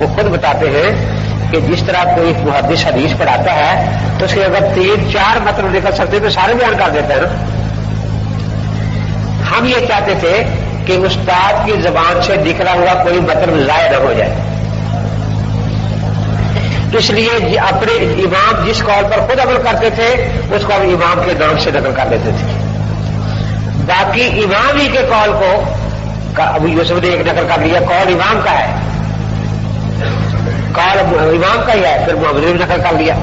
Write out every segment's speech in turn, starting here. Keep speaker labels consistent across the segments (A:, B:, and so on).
A: وہ خود بتاتے ہیں کہ جس طرح کوئی محدث حدیث پڑھاتا ہے تو اس کے اگر 3-4 مطلب نکل سکتے تو سارے بیان کر دیتے ہیں نا. ہم یہ چاہتے تھے کہ استاد کی زبان سے نکلا ہوا کوئی مطلب ضائع نہ ہو جائے، اس لیے اپنے امام جس قول پر خود عمل کرتے تھے اس کو ہم امام کے نام سے نقل کر دیتے تھے. باقی امام ہی کے قول کو ابو یوسف نے ایک نقل کر لیا، قول امام کا ہے، قول امام کا ہی ہے، پھر محمد نے نقل کر لیا.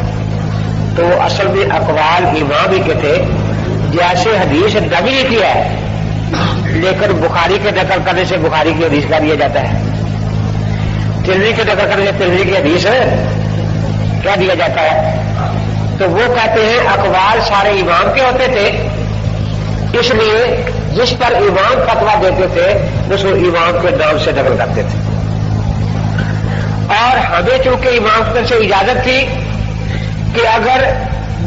A: تو اصل میں اقوال امام ہی کے تھے. جیسے حدیث نبی کی ہے لیکن بخاری کے نقل کرنے سے بخاری کی حدیث کر دیا جاتا ہے، ترمذی کے نقل کرنے سے ترمذی کی حدیث کیا دیا جاتا ہے. تو وہ کہتے ہیں اقوال سارے امام کے ہوتے تھے، اس لیے جس پر امام فتویٰ دیتے تھے اس کو امام کے نام سے نقل کرتے تھے. اور ہمیں چونکہ امام کی طرف سے اجازت تھی کہ اگر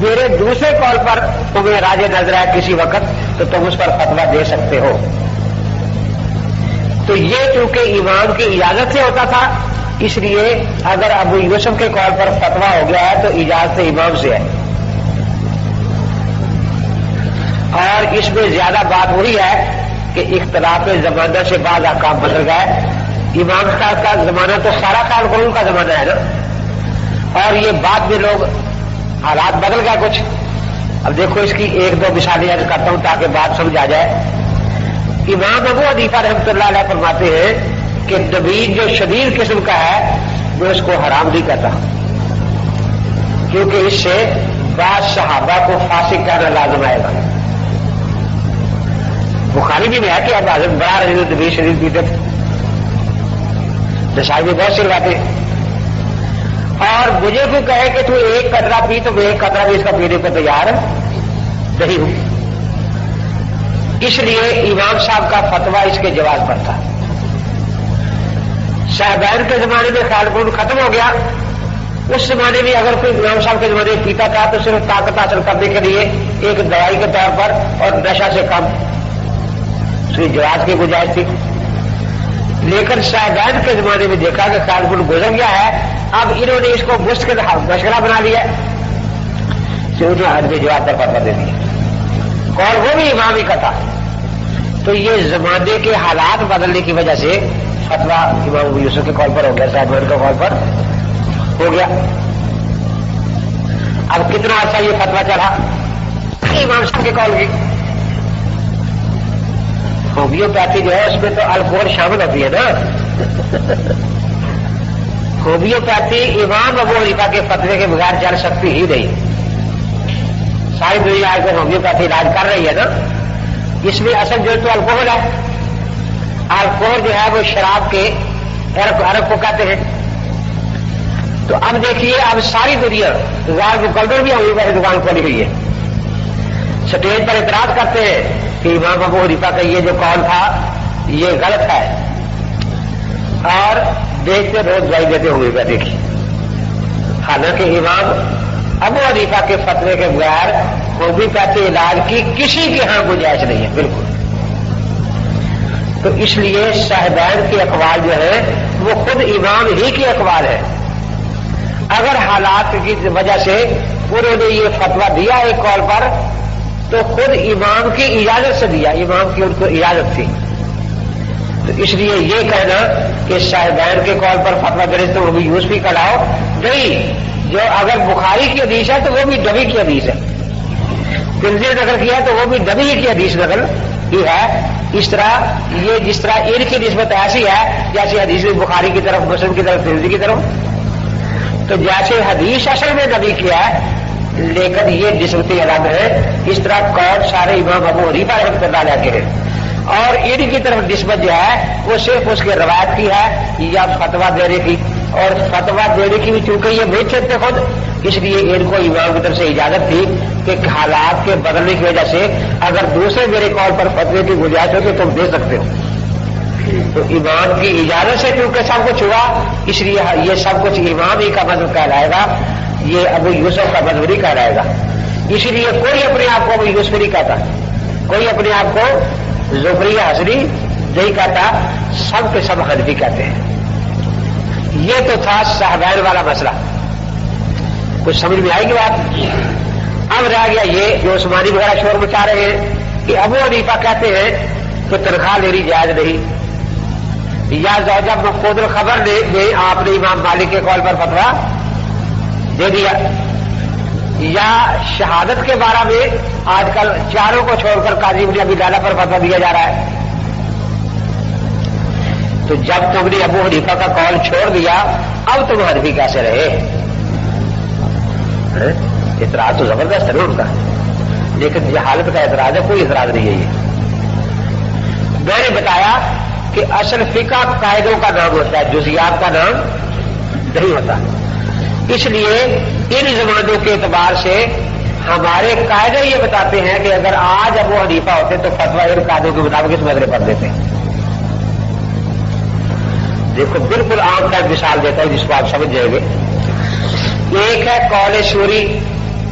A: میرے دوسرے قول پر تمہیں راج نظر ہے کسی وقت تو تم اس پر فتویٰ دے سکتے ہو. تو یہ چونکہ امام کی اجازت سے ہوتا تھا، اس لیے اگر ابو یوسف کے قول پر فتویٰ ہو گیا ہے تو اجازت امام سے ہے. اور اس میں زیادہ بات وہی ہے کہ اختلاف زمانہ سے بعض احکام بدل گئے. امام صاحب کا زمانہ تو سارا کال قرون کا زمانہ ہے نا، اور یہ بعد میں لوگ حالات بدل گئے کچھ. اب دیکھو اس کی 1-2 مثالیں عرض کرتا ہوں تاکہ بات سمجھ آ جائے. امام ابو حنیفہ رحمۃ اللہ علیہ فرماتے ہیں کہ نبیذ جو شدید قسم کا ہے میں اس کو حرام نہیں کہتا، کیونکہ اس سے بعض صحابہ کو فاسق کہنا لازم آئے گا. بخاری بھی میں ہے کہ اب حضرت بڑا نبیذ شدید پیتے تھے، نسائی میں بہت سی باتیں. اور مجھے کوئی کہے کہ تو ایک قطرہ پی تو میں ایک قطرہ بھی اس کا پینے کو تیار نہیں ہوں. اس لیے امام صاحب کا فتویٰ اس کے جواز پر تھا. صاحبین کے زمانے میں خیال قرون ختم ہو گیا. اس زمانے میں اگر کوئی امام صاحب کے زمانے میں پیتا تھا تو صرف طاقت حاصل کرنے کے لیے ایک دوائی کے طور پر اور نشہ سے کم اس کی جواز کی گنجائش تھی. لیکن صاحبین کے زمانے میں دیکھا کہ خیال قرون گزر گیا ہے، اب انہوں نے اس کو مشکل مشغلہ بنا لیا، انہیں حد میں جواب پر فتویٰ دے دیا اور وہ بھی امام ہی کا تھا. تو یہ زمانے کے حالات بدلنے کی وجہ سے فتویٰ امام ابو یوسف کے قول پر ہو گیا، صاحبان کے قول پر ہو گیا. اب کتنا عرصہ یہ فتویٰ چلا امام صاحب کے قول کی. ہومیوپیتھی جو ہے اس میں تو الکوہل شامل ہوتی ہے نا. ہومیوپیتھی امام ابو حنیفہ کے فتوے کے بغیر چل سکتی ہی نہیں. ساری دنیا آج کل ہومیوپیتھی علاج کر رہی ہے نا. اس میں اصل جو تو الکوہل ہے. الکوہل جو ہے وہ شراب کے عرق کو کہتے ہیں. تو اب دیکھیے اب ساری دنیا غیر مقدر بھی ہومیوپیتھی دکان کھولی ہوئی ہے. سٹیج پر اعتراض کرتے ہیں کہ امام ابو حنیفہ کا یہ جو قول تھا یہ غلط ہے، اور دیکھتے روز دوائی دیتے ہوئے گا. دیکھیے حالانکہ امام ابو حنیفہ کے فتوے کے بغیر ہومیوپیتھی علاج کی کسی کے ہاں گنجائش نہیں ہے بالکل. تو اس لیے صاحبین کے اقوال جو ہے وہ خود امام ہی کے اقوال ہے. اگر حالات کی وجہ سے انہوں نے یہ فتویٰ دیا ایک قول پر تو خود امام کی اجازت سے دیا، امام کی ان کو اجازت تھی. تو اس لیے یہ کہنا کہ صاحبین کے قول پر فتویٰ کرے تو وہ بھی یوسفی کا لاؤ نہیں. جو اگر بخاری کی حدیث ہے تو وہ بھی نبی کی حدیث ہے، ترمذی نے نقل کیا تو وہ بھی نبی کی حدیث نقل ہی ہے. اس طرح یہ جس طرح ان کی نسبت ایسی ہے جیسے حدیث میں بخاری کی طرف، مسلم کی طرف، ترمذی کی طرف. تو جیسے حدیث اصل میں نبی کی ہے لیکن یہ نسبتیں الگ ہے، اس طرح قول سارے امام ابو حنیفہ رحمۃ اللہ علیہ کے ہیں. اور ان کی طرف نسبت جو ہے وہ صرف اس کے روایت کی ہے یا فتویٰ دینے کی. اور فتویٰ دینے کی بھی چونکہ یہ بیچ تھے خود، اس لیے ان کو امام کی طرف سے اجازت تھی کہ حالات کے بدلنے کی وجہ سے اگر دوسرے میرے قول پر فتوے کی گنجائش ہو تو تم دے سکتے ہو. تو امام کی اجازت سے کیونکہ سب کچھ ہوا اس لیے یہ سب کچھ امام ہی کا مذہب کہلائے گا، یہ ابو یوسف کا مذہب نہیں کہلائے گا. اسی لیے کوئی اپنے آپ کو ابو یوسف نہیں کہتا، کوئی اپنے آپ کو زہری حسنی نہیں کہتا، سب کے سب حنفی کہتے ہیں. یہ تو تھا صحابین والا مسئلہ، کچھ سمجھ میں آئے گی بات؟ اب رہ گیا یہ جو عثمانی وغیرہ شور مچا رہے ہیں کہ ابو حنیفہ کہتے ہیں کہ تنخواہ لینی جائز نہیں، یا زوجہ مفقود الخبر نے آپ نے امام مالک کے قول پر فتویٰ دے دیا، یا شہادت کے بارے میں آج کل چاروں کو چھوڑ کر قاضی ابن ابی لالہ پر فتویٰ دیا جا رہا ہے۔ تو جب تم نے ابو حنیفہ کا قول چھوڑ دیا اب تم حنفی کیسے رہے؟ اعتراض تو زبردست ہے نا ان کا، لیکن جہالت کا اعتراض ہے، کوئی اعتراض نہیں ہے یہ۔ میں نے بتایا کہ اصل فقہ قاعدوں کا نام ہوتا ہے، جزیات کا نام نہیں ہوتا، اس لیے ان زمانوں کے اعتبار سے ہمارے قاعدے یہ بتاتے ہیں کہ اگر آج ابو حنیفہ ہوتے تو فتویٰ ان قاعدوں کے مطابق اس مسئلے پر دیتے۔ دیکھو بالکل عام کا مثال دیتا ہوں جس کو آپ سمجھ جائیں گے۔ ایک ہے قول سوری،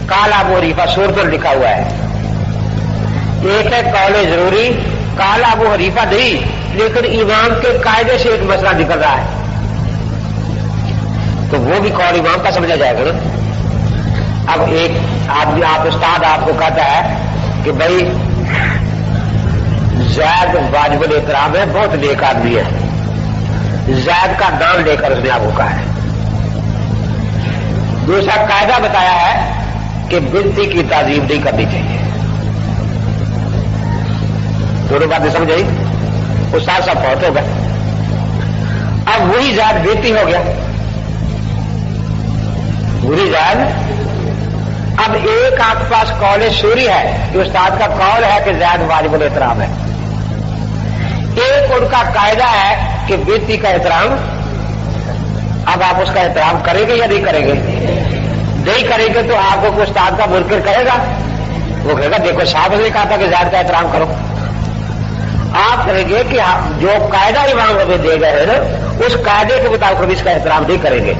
A: قال ابو حنیفہ سور پر لکھا ہوا ہے، ایک ہے قول ضروری، قال ابو حنیفہ نہیں لیکن امام کے قاعدے سے ایک مسئلہ نکل رہا ہے، تو وہ بھی قول امام کا سمجھا جائے گا نا۔ اب ایک آدمی استاد آپ کو کہتا ہے کہ بھائی زید واجب الاحترام ہے، بہت نیک آدمی ہے، زید کا نام لے کر اس نے آپ کو کہا ہے۔ دوسرا قاعدہ بتایا ہے کہ بنتی کی تعظیم نہیں کرنی چاہیے۔ دونوں باتیں سمجھ آئی؟ استاد صاحب بہت ہو گئے، اب وہی زید بنتی ہو گیا، وہی زید۔ اب ایک آپ کے پاس قول سوری ہے کہ استاد کا قول ہے کہ زید واجب الاحترام ہے، ایک ان کا قاعدہ ہے کہ بیٹی کا احترام۔ اب آپ اس کا احترام کریں گے یا نہیں کریں گے؟ نہیں کریں گے تو آپ کو استاد کا منکر کہے گا، وہ کہے گا دیکھو صاحب نے کہا تھا کہ زید کا احترام کرو۔ آپ کہیں گے کہ جو قاعدہ امام ہمیں دے گئے ہیں نا اس قاعدے کے مطابق ہم اس کا احترام نہیں کریں گے،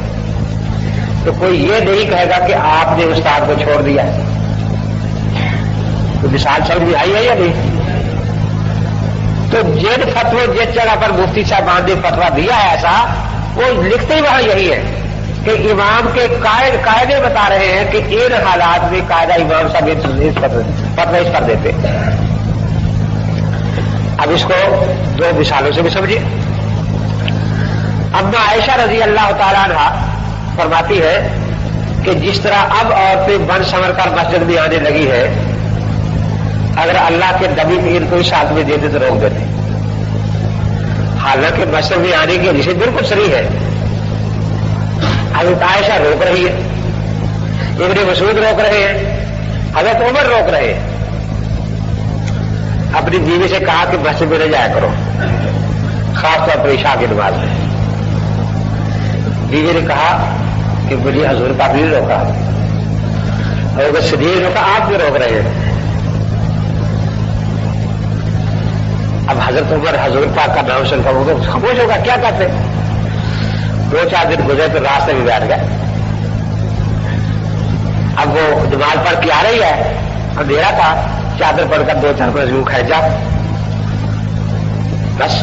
A: تو کوئی یہ نہیں کہے گا کہ آپ نے استاد کو چھوڑ دیا۔ تو مثال سمجھ میں آئی ہے یا نہیں؟ تو جن فتوے جس جگہ پر مفتی صاحب نے فتویٰ دیا ہے ایسا، وہ لکھتے ہی وہاں یہی ہے کہ امام کے قاعدے بتا رہے ہیں کہ ان حالات میں قاعدہ امام صاحب فتویٰ اس پر دیتے۔ اب اس کو دو مثالوں سے بھی سمجھیے۔ اما عائشہ رضی اللہ تعالیٰ عنہ فرماتی ہے کہ جس طرح اب عورتیں بن سنور کر مسجد میں آنے لگی ہے، اگر اللہ کے نبی پیر کو اس حالت میں دیتے تو روک دیتے، حالانکہ مسجد میں آنے کی حدیث بالکل صحیح ہے۔ حضرت عائشہ روک رہی ہے، ابن مسعود روک رہے ہیں، حضرت عمر روک رہے ہیں۔ اپنی بیوی سے کہا کہ مسجد میں نہ جایا کرو، خاص طور پر عشاء کی نماز میں۔ بیوی نے کہا کہ مجھے حضور پاک نے روکا، اور صدیق نے روکا، آپ بھی روک رہے ہیں۔ اب حضرت عمر حضور پاک کا نام سن کر وہ خاموش ہوگا، کیا کہتے؟ دو چار دن گزرے تو راستے میں بیٹھ گئے۔ اب وہ نماز پڑھ کے آ رہی ہے، اندھیرا تھا، چادر پڑھ کر دو چار پر کھڑ جا، بس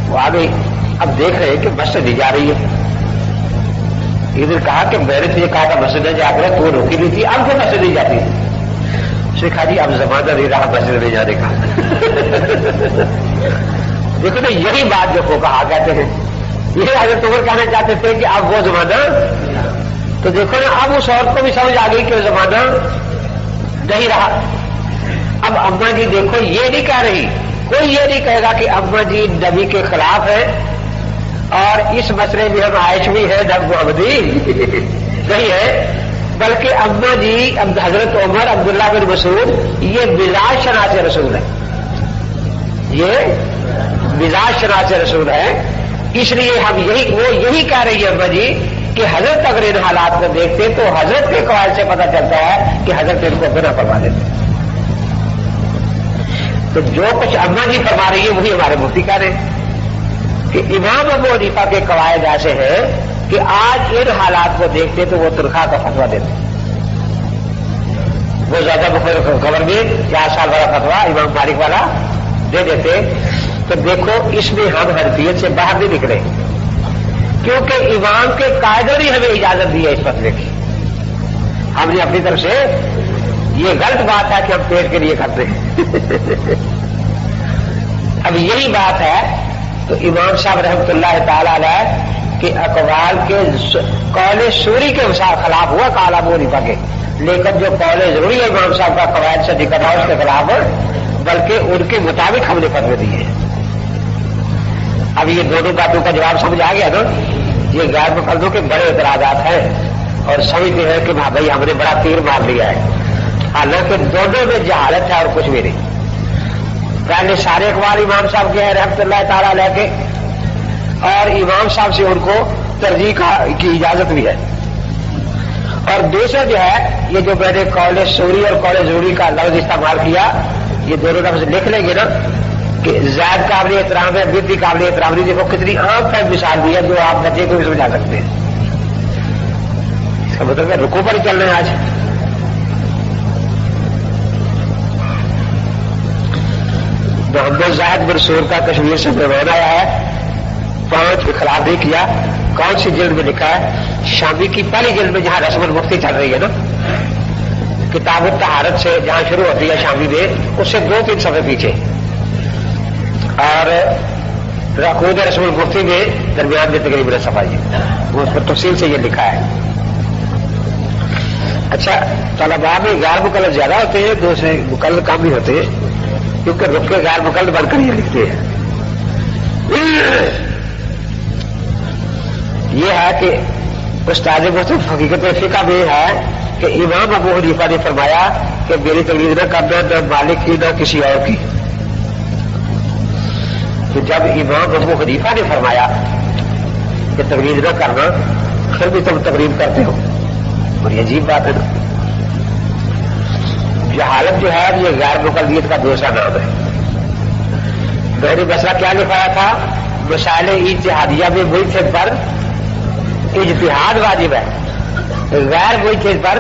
A: وہ آ گئی۔ اب دیکھ رہے کہ مسجد نہیں جا رہی ہے۔ ادھر کہا کہ میں نے تجھے کہا تھا مسجد نہیں جا کر، تو روکی نہیں تھی، اب تو مسجد نہیں جاتی۔ اس نے کہا جی اب زمانہ نہیں رہا مسجد نہیں جانے کا۔ دیکھو نا یہی بات جو کو کہا کہتے ہیں، یہ حضرت عمر کہنا چاہتے تھے کہ اب وہ زمانہ، تو دیکھو نا اب اس عورت کو بھی سمجھ آ گئی کہ وہ زمانہ نہیں رہا۔ اب اما جی دیکھو یہ نہیں کہہ رہی، کوئی یہ نہیں کہے گا کہ اما جی نبی کے خلاف ہے اور اس مسئلے میں ہم عائش بھی ہے نب محمدی نہیں ہے، بلکہ اما جی حضرت عمر عبداللہ بن مسعود یہ مزاج شناس رسول ہے، یہ مزاج شناس رسول ہے۔ اس لیے ہم یہی کہہ رہی ہے اما جی کہ حضرت اگر ان حالات کو دیکھتے تو حضرت کے قواعد سے پتہ چلتا ہے کہ حضرت ان کو بنا فرما دیتے۔ تو جو کچھ اما جی فرما رہی ہے وہی ہمارے مفتی کہہ رہے ہیں کہ امام ابو حنیفہ کے قواعد ایسے ہیں کہ آج ان حالات کو دیکھتے تو وہ تنخواہ کا فتویٰ دیتے، وہ زیادہ خبر میں 4 سال والا فتویٰ امام مالک والا دے دیتے۔ تو دیکھو اس میں ہم حنفیت سے باہر نہیں نکلے، کیونکہ امام کے قاعدوں نے ہمیں اجازت دی ہے اس فتوے کی. ہم نے اپنی طرف سے یہ غلط بات ہے کہ ہم پیٹ کے لیے کرتے ہیں. اب یہی بات ہے تو امام صاحب رحمۃ اللہ تعالی علیہ کے اقوال کے قول سوری کے خلاف ہوا قال ابو حنیفہ کے، لیکن جو قول ضروری ہے امام صاحب کا قواعد سے دقت ہے اس کے خلاف، بلکہ ان کے مطابق ہم نے فتوے دیے ہیں. اب یہ دونوں باتوں کا جواب سمجھ آ گیا نا. یہ غیر مقلدوں کے بڑے اعتراضات ہیں اور سمجھتے ہیں کہ ہاں بھائی ہم نے بڑا تیر مار لیا ہے، حالانکہ دونوں میں جہالت ہے اور کچھ بھی نہیں. پہلے سارے اقوال امام صاحب کے ہیں رحمۃ اللہ تعالی علیہ کے، اور امام صاحب سے ان کو ترجیح کی اجازت بھی ہے. اور دوسرا جو ہے یہ جو میں نے قول سوری اور قول ضروری کا لفظ استعمال کیا، یہ دونوں لفظ لکھ لیں گے نا کہ زائد قابل احترام ہے، بدی قابل احترام نہیں. دیکھو کتنی عام فہم مثال دی ہے جو آپ بچے کو بھی سمجھا سکتے ہیں. اس کا مطلب ہے رکوع پر ہی چل رہے ہیں آج. محمد زاہد منصور کا کشمیر سے مہمان آیا ہے، 5 خلاف نہیں کیا. کون سی جلد میں لکھا ہے؟ شامی کی پہلی جلد میں جہاں رسم المفتی چل رہی ہے نا، کتاب الطہارت سے جہاں شروع ہوتی ہے شامی میں، اس سے 2-3 صفحے پیچھے، اور رقود رسم المفتی میں درمیان میں تقریباً صفحہ یہ اس پر تفصیل سے یہ لکھا ہے. اچھا، طلباء میں غیر مقلد زیادہ ہوتے ہیں، دوسرے مقلد کم بھی ہوتے ہیں، کیونکہ رک کے غیر مقلد بن کر یہ لکھتے ہیں. یہ ہے کہ استاد مصطفی حقیقت فقہ میں ہے کہ امام ابو حنیفہ نے فرمایا کہ میری تقلید نہ کرنا نہ مالک کی نہ کسی اور کی. تو جب امام ابو حنیفہ نے فرمایا کہ تقلید نہ کرنا، پھر بھی تم تقلید کرتے ہو، بڑی عجیب بات ہے نا. جہالت جو ہے یہ غیر مقلدیت کا دوسرا نام ہے. میں نے مسئلہ کیا لکھایا تھا؟ مسائل اجتہادیہ میں مجتہد پر اجتہاد واجب ہے، غیر مجتہد پر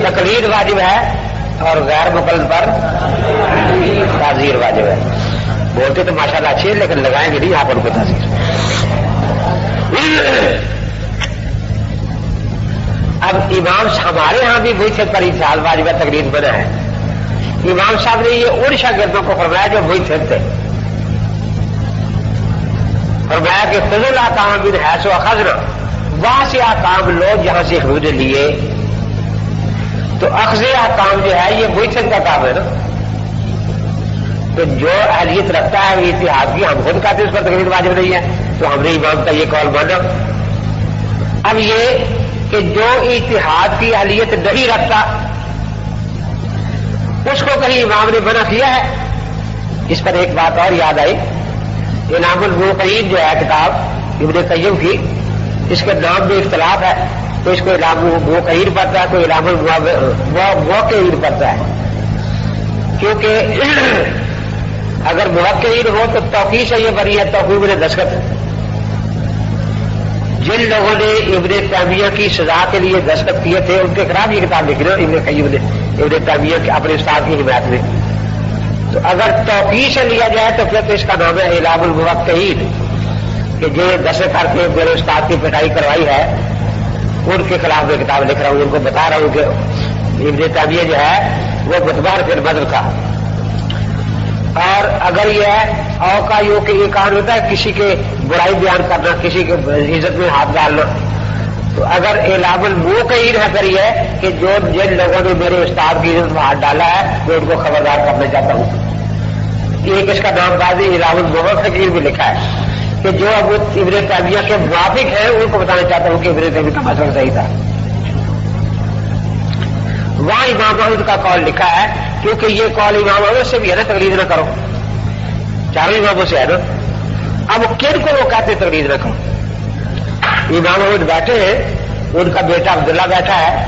A: تقلید واجب ہے، اور غیر مقلد پر تعزیر واجب ہے. بولتے تو ماشاءاللہ اچھی ہے لیکن لگائیں گے نہیں آپ ان کو تعزیر. اب امام ہمارے ہاں بھی مجتہد پر اجتہاد واجب ہے، تقلید بنا ہے. امام صاحب نے یہ ان شاگردوں کو فرمایا جو مجتہد تھے، فرمایا کہ خذوا الاحکام من حیث اخذنا، وہاں سے احکام لو جہاں سے ہم نے لیے. تو اخذ احکام جو ہے یہ مجتہد کا کام ہے نا. تو جو اہلیت رکھتا ہے اجتہاد کی، ہم خود کہتے ہیں اس پر تقلید واجب نہیں ہے، تو ہم نے امام کا یہ قول مانا. اب یہ کہ جو اجتہاد کی اہلیت نہیں رکھتا اس کو کہیں امام نے منع کیا ہے. اس پر ایک بات اور یاد آئی، انعام الموقعین جو ہے کتاب ابن قیم کی، اس کے نام میں اختلاف ہے، تو اس کو انعام الموقعین پڑھتا ہے، کوئی انعام الموقعین پڑھتا ہے. کیونکہ اگر موقعین ہو تو توقیع سے یہ بنی ہے، توقیع میں دستخط. جن لوگوں نے ابن تیمیہ کی سزا کے لیے دستخط کیے تھے ان کے خلاف یہ کتاب لکھ رہے ہو ابن قیم نے، ابن تیمیہ کے اپنے استاد کی حمایت میں. تو اگر توقیع سے لیا جائے تو پھر تو اس کا نام ہے اعلام الموقعین، کہ جو دستخط کر کے میرے استاد کی پٹائی کروائی ہے ان کے خلاف میں کتاب لکھ رہا ہوں. ان کو بتا رہا ہوں کہ ابن تیمیہ جو ہے وہ متبار پھر بدل کا. اور اگر یہ ہے او کا یوں کہ یہ کام ہوتا ہے کسی کے برائی بیان کرنا، کسی کے عزت میں ہاتھ ڈالنا، تو اگر اعلام الموقعین ہے پھر یہ کہ جو جن لوگوں نے میرے استاد کی عزت میں ہاتھ ڈالا ہے میں ان کو خبردار کرنا چاہتا ہوں. ایک اس کا نام بعد اعلام الموقعین بھی لکھا ہے کہ جو اب ابن تیمیہ کے موافق ہیں ان کو بتانا چاہتا ہوں کہ ابن تیمیہ کا مسئلہ صحیح تھا. وہاں امام احمد کا قول لکھا ہے، کیونکہ یہ قول امام احمد سے بھی ہے نا تقلید نہ کرو، چاروں اماموں سے ہے نا. اب کن کو وہ کہتے تقلید نہ کرو؟ امام احمد بیٹھے ہیں، ان کا بیٹا عبداللہ بیٹھا ہے،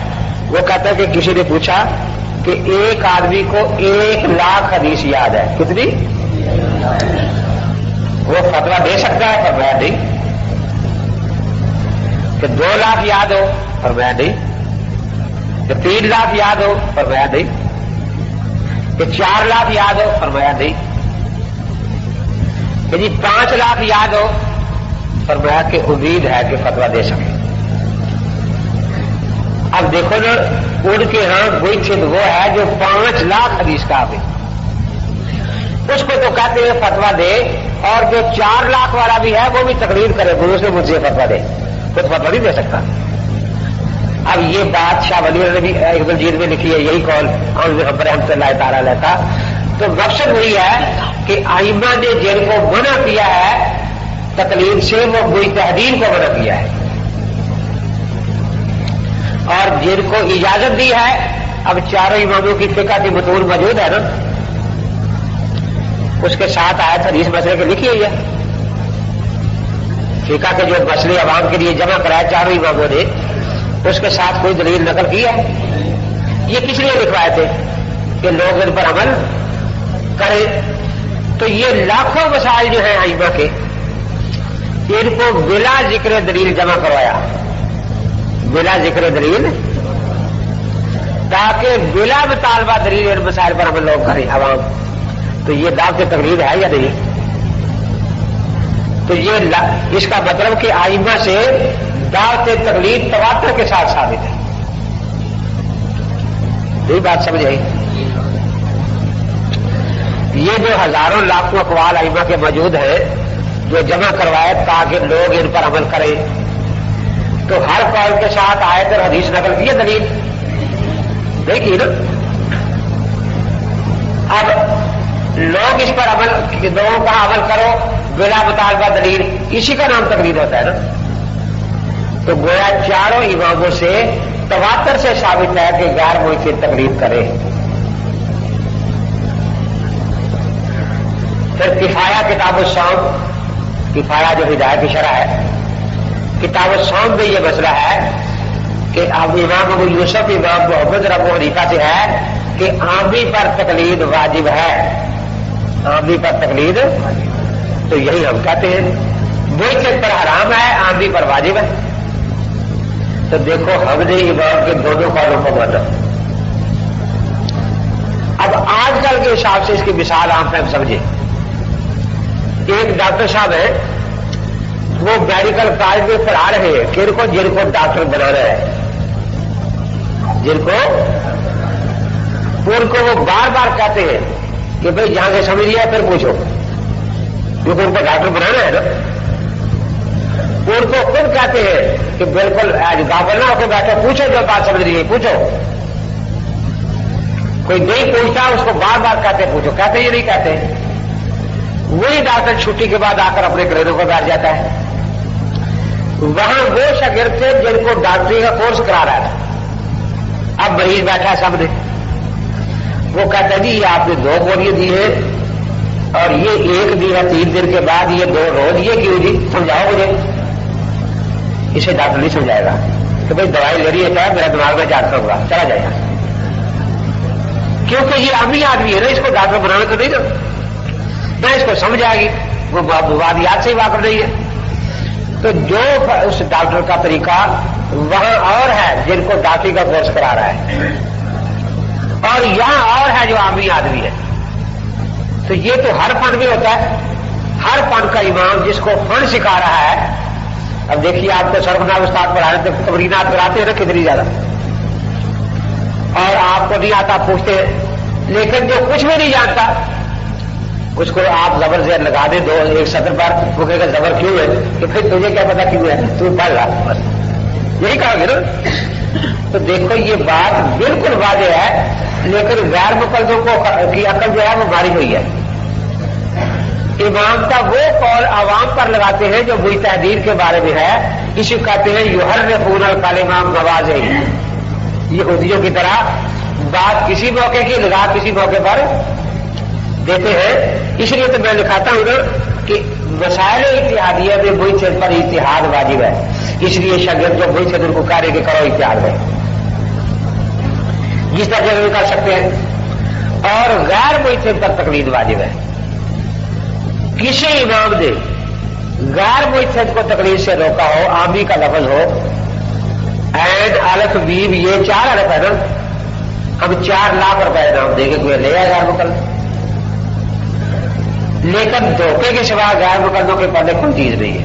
A: وہ کہتا ہے کہ کسی نے پوچھا کہ ایک آدمی کو 1,00,000 حدیث یاد ہے، کتنی؟ وہ فتویٰ دے سکتا ہے؟ فرمایا نہیں. کہ 2,00,000 یاد ہو؟ فرمایا نہیں. کہ 3,00,000 یاد ہو؟ فرمایا نہیں. کہ 4,00,000 یاد ہو؟ فرمایا نہیں. کہ جی 5,00,000 یاد ہو؟ فرمایا کہ امید ہے کہ فتوا دے سکے. اب دیکھو نا, ان کے ہاں گوئچھد وہ ہے جو 5 لاکھ حدیث کا حافظ, اس کو تو کہتے ہیں فتوا دے, اور جو 4 لاکھ والا بھی ہے وہ بھی تقریر کرے گرو سے مجھ سے فتوا دے, خود فتوا نہیں دے سکتا. اب یہ بات شاہ ولی نے بھی ایک دلجیت میں لکھی ہے, یہی قول اور رحمۃ اللہ تعالی لیتا. تو مقصد وہی ہے کہ ائمہ نے جن کو منع کیا ہے تقلید سے, وہ مجتہدین کو منع کیا ہے, اور جن کو اجازت دی ہے. اب چاروں اماموں کی فقہ کی متون موجود ہے نا, اس کے ساتھ آیت حدیث مسئلے کے لکھی ہوئی ہے. فقہ کے جو مسئلے عوام کے لیے جمع کرائے چاروں اماموں نے, اس کے ساتھ کوئی دلیل نقل کی ہے. یہ کس لیے لکھوائے تھے کہ لوگ ان پر عمل کریں. تو یہ لاکھوں مسائل جو ہیں ائمہ کے, ان کو بلا ذکر دلیل جمع کروایا, بلا ذکر دلیل, تاکہ بلا مطالبہ دلیل ان مسائل پر عمل لوگ کریں عوام. تو یہ دعوت تقلید ہے یا نہیں؟ تو یہ اس کا مطلب کہ ائمہ سے دعوت تقلید تواتر کے ساتھ ثابت ہے. یہی بات سمجھ آئی. یہ جو ہزاروں لاکھوں اقوال ائمہ کے موجود ہیں جو جمع کروائے تاکہ لوگ ان پر عمل کریں, تو ہر قول کے ساتھ آیت اور حدیث نقل کی ہے دلیل دیکھیے نا. اب لوگ اس پر عمل, لوگوں کا عمل کرو بلا مطالبہ دلیل, اسی کا نام تقلید ہوتا ہے نا. تو گویا چاروں اماموں سے تواتر سے ثابت ہے کہ غیر مجتہد تقلید کرے. پھر کفایہ کتاب الصوم, کفایہ جو ہدایت کی شرح ہے, کتاب الصوم میں یہ مسئلہ ہے کہ اب امام ابو یوسف امام محمد ابو حنیفہ سے ہے کہ عامی پر تقلید واجب ہے, عامی پر تقلید. تو یہی ہم کہتے ہیں مجتہد پر حرام ہے, عامی پر واجب ہے. تو دیکھو ہم نے امام کے دونوں قولوں کو مانا. اب آج کل کے حساب سے اس کی مثال آپ فہم سمجھے. ایک ڈاکٹر صاحب ہیں, وہ میڈیکل کالج میں پڑھا رہے ہیں جن کو ڈاکٹر بنانا ہے, ان کو وہ بار بار کہتے ہیں کہ بھئی جہاں سے سمجھ لیا پھر پوچھو, کیونکہ ان کو ڈاکٹر بنانا ہے نا. ان کو خود کہتے ہیں کہ بالکل غافل نہ ہو کے بیٹھو, پوچھو جو بات سمجھ رہی ہے پوچھو. کوئی نہیں پوچھتا اس کو بار بار کہتے پوچھو, کہتے یہ نہیں کہتے. وہی ڈاکٹر چھٹی کے بعد آ کر اپنے کلینک کو بیٹھ جاتا ہے. وہاں وہ شاگرد تھے جن کو ڈاکٹری کا کورس کرا رہا تھا. اب مریض بیٹھا سب نے, وہ کہتا جی یہ آپ نے 2 گولیاں دی ہیں اور یہ 1 دی ہے 3 دن کے بعد, یہ 2 روز, یہ کیوں جی سمجھاؤ مجھے. اسے ڈاکٹر نہیں سمجھائے گا کہ بھائی دوائی لے رہی ہے کیا, میرا دماغ میں چاٹتا ہوگا, چلا جائے گا. کیونکہ یہ عامی آدمی ہے نا, اس کو ڈاکٹر بنانا تو نہیں نا, نہ اس کو سمجھ آئے گی, وہ واقعات سے ہی واقف نہیں ہے. تو جو اس ڈاکٹر کا طریقہ وہاں اور ہے جن کو ڈاکٹری کا کورس کرا رہا ہے, اور یہاں اور ہے جو عامی آدمی ہے. تو یہ تو ہر فن میں ہوتا ہے. ہر فن کا امام جس کو فن سکھا رہا ہے. اب دیکھیے آپ کو سرفناب استاد پڑھا رہے تھے, تمرینات کراتے ہیں نا کتنی زیادہ, اور آپ کو نہیں آتا پوچھتے ہیں. لیکن جو کچھ بھی نہیں جانتا اس کو آپ زبر زیر لگا دیں 1 سطر پر, وہ کہے گا زبر کیوں ہے, کہ پھر تجھے کیا پتا کیوں ہے, تو پڑھ رہا بس, یہی کہا گے نا. تو دیکھو یہ بات بالکل واضح ہے, لیکن غیر مقلدوں کی عقل جو ہے وہ ماری ہوئی ہے. امام کا وہ قول عوام پر لگاتے ہیں جو مجتہدین کے بارے میں ہے. اسی کہتے ہیں یحرفون الکلمۃ مواضع, یہودیوں کی طرح بات کسی موقع کی لگا کسی موقع پر دیتے ہیں. اس لیے تو میں لکھاتا ہوں نا کہ مسائل اتحادیہ میں مجتہد پر اتحاد واجب ہے. اس لیے شاگرد جو مجتہد ان کو کہہ رہے کہ کرو اتحاد ہے, جس طرح بھی کر سکتے ہیں. اور غیر مجتہد پر تقلید واجب ہے. کسی امام نے غیر مجتہد کو تقلید سے روکا ہو, عامی کا لفظ ہو, عین الف میم یہ 4 حرف ہے نا, ہم 4 لاکھ روپے انعام دیں گے, کوئی لے آئے غیر مقلد. لیکن دھوکے کے سوا غیر مقلدوں کے پردے کوئی چیز نہیں ہے.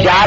A: 4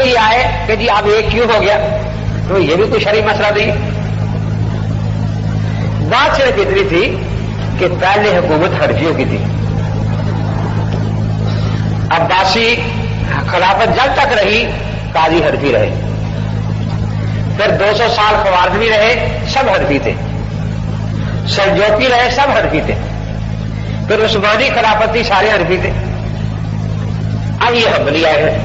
A: کوئی آئے کہ جی اب ایک کیوں ہو گیا، تو یہ بھی کوئی شرعی مسئلہ نہیں۔ بات صرف اتنی تھی کہ پہلے حکومت حنفیوں کی تھی، عباسی خلافت جب تک رہی قاضی حنفی رہے، پھر 200 سال خوارزمی رہے سب حنفی تھے، سلجوقی رہے سب حنفی تھے، پھر عثمانی خلافت تھی سارے حنفی تھے، اب یہ حنبلی آئے ہیں۔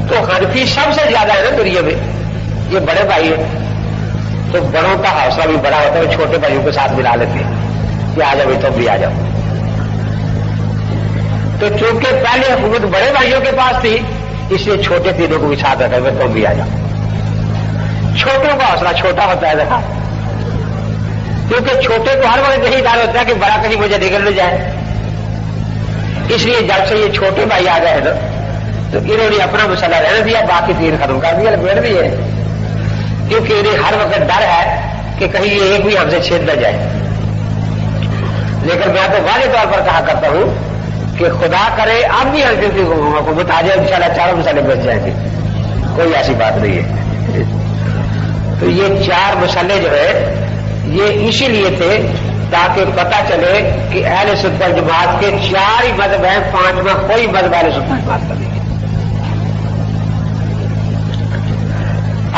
A: تو حنفی سب سے زیادہ ہے نا دنیا میں، یہ بڑے بھائی ہیں، تو بڑوں کا حوصلہ بھی بڑا ہوتا ہے، چھوٹے بھائیوں کے ساتھ ملا لیتے ہیں کہ آ جاؤ تم بھی آ جاؤ۔ تو چونکہ پہلے حکومت بڑے بھائیوں کے پاس تھی، اس لیے چھوٹے تینوں کو بھی ساتھ رکھا ہے تم بھی آ جاؤ۔ چھوٹوں کا حوصلہ چھوٹا ہوتا ہے دیکھا، کیونکہ چھوٹے کو ہر وقت یہی ڈر ہوتا ہے کہ بڑا کہیں مجھے نگل نہ جائے، اس لیے جب سے یہ چھوٹے بھائی آ گئے نا تو انہوں نے اپنا مسئلہ رہنے دیا، باقی تین ختم کر دیا، لپیٹ دیے، کیونکہ انہیں ہر وقت ڈر ہے کہ کہیں یہ ایک بھی ہم سے چھید نہ جائے۔ لیکن میں تو واضح طور پر کہا کرتا ہوں کہ خدا کرے اب بھی ہلکی کی حکومت آ جائے، انشاءاللہ چاروں مسئلے بچ جائیں گے، کوئی ایسی بات نہیں ہے۔ تو یہ چار مسئلے جو ہے یہ اسی لیے تھے تاکہ پتہ چلے کہ اہل سنت والجماعت کے چار ہی مذہب ہیں، پانچواں کوئی مذہب اہل سنت والجماعت کا نہیں ہے۔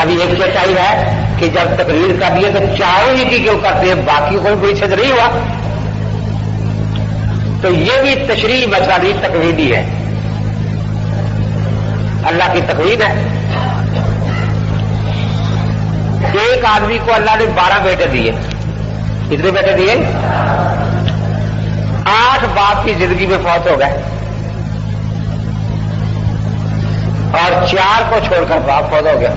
A: ابھی ایک چیز ہے کہ جب تقریر کر دیے تو چاروں ہی کی کیوں کرتے ہیں، باقی کوئی کوئی چھد نہیں ہوا، تو یہ بھی تشریعی مسئلہ نہیں، تقویدی ہے، اللہ کی تقوید ہے۔ ایک آدمی کو اللہ نے 12 بیٹے دیے، کتنے بیٹے دیے؟ 8 باپ کی زندگی میں فوت ہو گئے اور 4 کو چھوڑ کر باپ فوت ہو گیا۔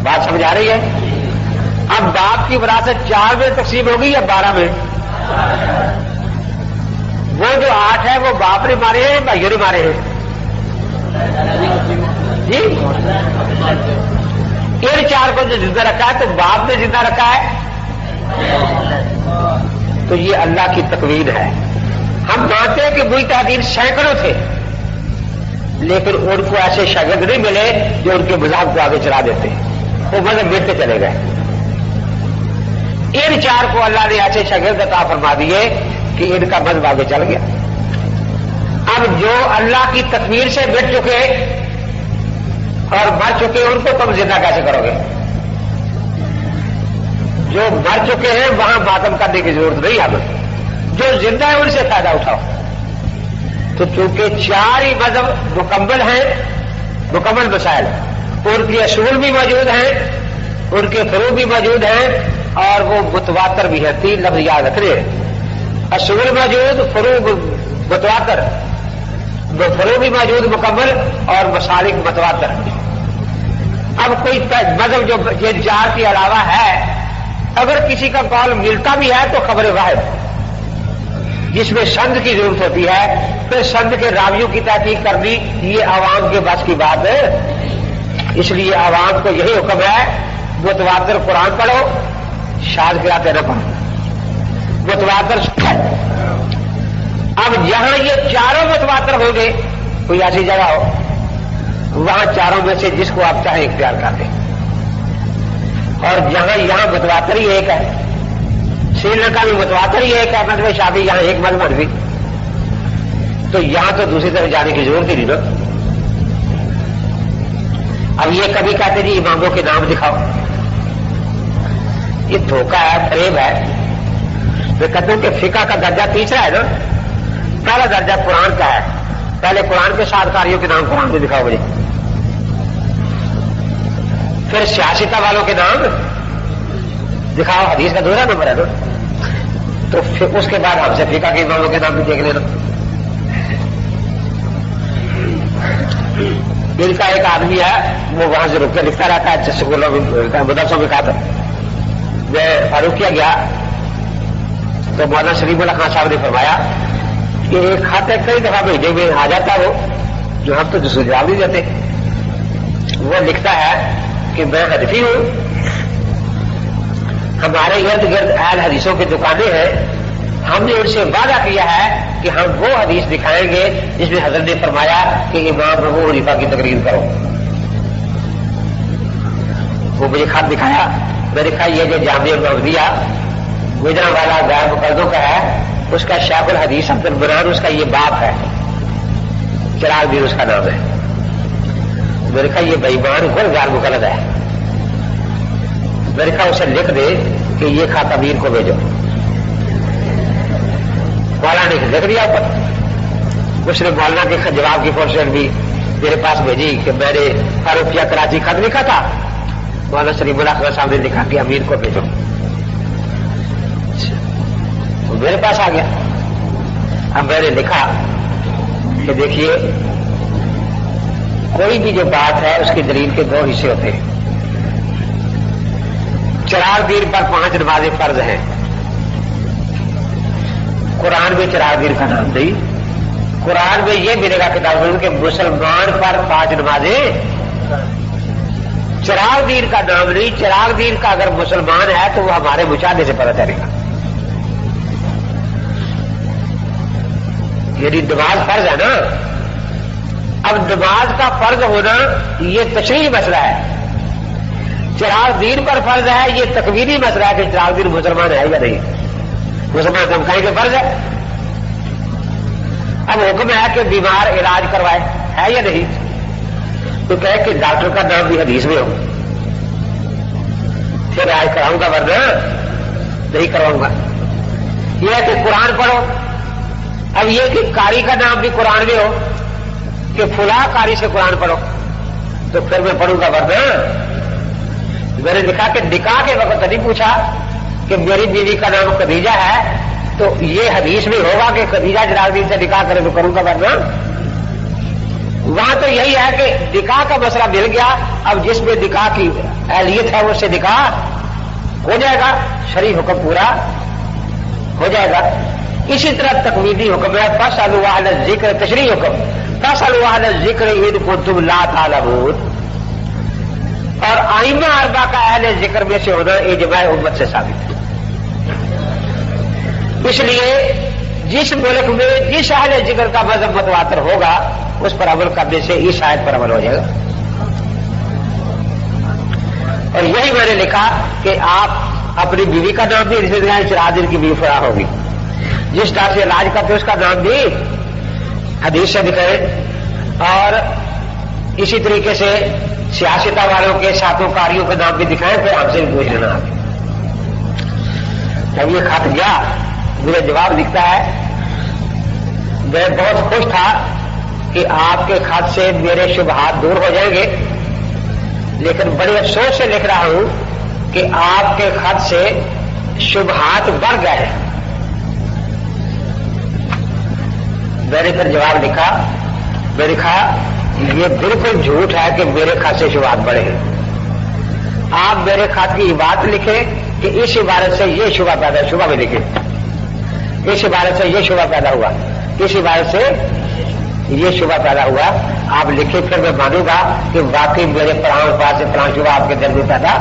A: بات سمجھ آ رہی ہے؟ اب باپ کی وراثت 4 میں تقسیم ہوگی یا 12 میں؟ وہ جو 8 ہے وہ باپ نے مارے ہیں بھائیوں نے مارے ہیں؟ جی ان 4 کو جو زندہ رکھا ہے تو باپ نے زندہ رکھا ہے، تو یہ اللہ کی تقوید ہے۔ ہم مانتے ہیں کہ بری تعدیر سینکڑوں تھے، لیکن ان کو ایسے شاگرد نہیں ملے جو ان کے مذہب کو آگے چلا دیتے، وہ مذہب بیٹھتے چلے گئے۔ ان 4 کو اللہ نے ایسے شاگرد عطا فرما دیے کہ ان کا مذہب آگے چل گیا۔ اب جو اللہ کی تکمیل سے مٹ چکے اور مر چکے ان کو تم زندہ کیسے کرو گے؟ جو مر چکے ہیں وہاں ماتم کرنے کی ضرورت نہیں، اب جو زندہ ہے ان سے فائدہ اٹھاؤ۔ تو چونکہ 4 ہی مذہب مکمل ہیں، مکمل مسائل، ان کے اصول بھی موجود ہیں، ان کے فروع بھی موجود ہیں، اور وہ متواتر بھی ہے۔ 3 لفظ یاد رکھ رہے ہیں، اصول موجود، فروع متواتر، فروع بھی موجود مکمل، اور مسالک متواتر۔ اب کوئی مذہب جو یہ 4 کے علاوہ ہے، اگر کسی کا قول ملتا بھی ہے تو خبر واحد، جس میں سند کی ضرورت ہوتی ہے، پھر سند کے راویوں کی تحقیق کرنی یہ عوام کے بس کی بات ہے۔ اس لیے عوام کو یہی حکم ہے متواتر قرآن پڑھو، شاذ قرأتیں نہ پڑھو، متواتر۔ اب جہاں یہ 4 متواتر ہوں گے، کوئی ایسی جگہ ہو وہاں 4 میں سے جس کو آپ چاہیں اختیار کر دیں، اور جہاں یہاں متواتر ہی ایک ہے، سری لنکا میں متواتر ہی ایک ہے مذہب شافعی، یہاں ایک مذہب حنفی، تو یہاں تو دوسری طرف جانے کی ضرورت ہی نہیں نا۔ اب یہ کبھی کہتے جی اماموں کے نام دکھاؤ، یہ دھوکہ ہے، فریب ہے۔ میں کہتا ہوں کہ فقہ کا درجہ تیسرا ہے نا، پہلا درجہ قرآن کا ہے، پہلے قرآن کے ساتھ کاریوں کے نام قرآن میں دکھاؤ مجھے، پھر سیاستہ والوں کے نام دکھاؤ، حدیث کا دوسرا نمبر ہے نا، تو پھر اس کے بعد ہم سے فقہ کے اماموں کے نام بھی دیکھ لینا۔ ان کا ایک آدمی ہے وہ وہاں سے رک کے لکھتا رہتا ہے، سکولوں میں مدرسوں میں کہا تھا، میں فاروقیہ گیا تو مولانا سلیم اللہ خان صاحب نے فرمایا کہ ایک خط ہے کئی دفعہ بھیجے میں آ جاتا وہ، جو ہم تو جواب نہیں دیتے۔ وہ لکھتا ہے کہ میں حنفی ہوں، ہمارے ارد گرد اہل حدیثوں کی دکانیں ہیں، ہم نے ان سے وعدہ کیا ہے کہ ہم وہ حدیث دکھائیں گے جس میں حضرت نے فرمایا کہ امام ابو حنیفہ کی تقریر کرو. وہ مجھے خط دکھایا, میں نے کہا یہ جو جامعہ محمدیہ گجرا والا غیر مقدموں کا ہے, اس کا شیخ الحدیث عبد المنان اس کا یہ باپ ہے, چراغ دین اس کا نام ہے. میں نے کہا یہ بےمان کون غیر مقلد ہے. میں نے کہا اسے لکھ دے کہ یہ خط امیر کو بھیجو. مولانا نے لکھ دیا اوپر. اس نے مولانا کے جواب کی فورسٹ بھی میرے پاس بھیجی کہ میں نے فاروقیہ کراچی خط لکھا تھا, مولانا سلیم اللہ خان صاحب نے لکھا کہ امیر کو بھیجو. تو میرے پاس آ گیا. اب میں نے لکھا کہ دیکھیے کوئی بھی جو بات ہے اس کی دلیل کے دو حصے ہوتے ہیں. چراغ دین پر 5 نمازیں فرض ہیں. قرآن میں چراغ دین کا نام نہیں. قرآن میں یہ ملے گا کتاب کہ مسلمان پر 5 نمازیں, چراغ دین کا نام نہیں. چراغ دین کا اگر مسلمان ہے تو وہ ہمارے مشاہدے سے پتہ چلے گا. یعنی نماز فرض ہے نا. اب نماز کا فرض ہونا یہ تشریعی مسئلہ ہے. چراغ دین پر فرض ہے یہ تکوینی مسئلہ ہے کہ چراغ دین مسلمان ہے یا نہیں. مسلمان ہم کہیں کہ فرض ہے. اب حکم ہے کہ بیمار علاج کروائے, ہے یا نہیں؟ تو کہے کہ ڈاکٹر کا نام بھی حدیث میں ہو, پھر علاج کراؤں گا ورنہ نہیں کرواؤں گا. یہ ہے کہ قرآن پڑھو. اب یہ کہ قاری کا نام بھی قرآن میں ہو کہ فلاں قاری سے قرآن پڑھو, تو پھر میں پڑھوں گا ورنہ. میں نے لکھا کہ نکاح کے وقت نہیں پوچھا کہ میری بیوی کا نام خدیجہ ہے تو یہ حدیث میں ہوگا کہ خدیجہ چراغ دین سے نکاح کرے تو کروں گا ورنہ. وہاں تو یہی ہے کہ نکاح کا مسئلہ مل گیا. اب جس میں نکاح کی اہلیت ہے اس سے نکاح ہو جائے گا, شرعی حکم پورا ہو جائے گا. اسی طرح تکوینی حکم ہے فاسألوا اہل الذکر, تشریعی حکم فاسألوا اہل الذکر ان کنتم لا تعلمون. اور ائمہ اربعہ کا اہل ذکر میں سے ہونا اجماع امت سے ثابت ہے. اس لیے جس ملک میں جس اہل ذکر کا مذہب متواتر ہوگا اس پر عمل کرنے سے اس آیت پر عمل ہو جائے گا. اور یہی میں نے لکھا کہ آپ اپنی بیوی کا نام بھی چراغ دین کی بیوی فرا ہوگی, جس ڈاکٹر سے علاج کرتے اس کا نام بھی حدیث سے دکھائیں. اور اسی طریقے سے سیاستہ والوں کے ساتھوں کاریوں کے نام بھی دکھائیں, پھر ہم سے بھی پوچھ لینا. جب یہ خط گیا مجھے جواب لکھتا ہے, میں بہت خوش تھا کہ آپ کے خط سے میرے شبہات دور ہو جائیں گے, لیکن بڑے افسوس سے لکھ رہا ہوں کہ آپ کے خط سے شبہات بڑھ گئے. میں نے پھر جواب لکھا, میں نے کہا یہ بالکل جھوٹ ہے کہ میرے خط سے شبہات بڑھے ہیں. آپ میرے خط کی عبارت لکھیں کہ اس عبارت سے یہ شبہ پیدا, شبہ میں لکھیں اس عبارت سے یہ شبہ پیدا ہوا, اس عبارت سے یہ شبہ پیدا ہوا. آپ لکھیں پھر میں مانوں گا کہ واقعی میرے فلاں پاس سے فلاں شبہ آپ کے دل میں پیدا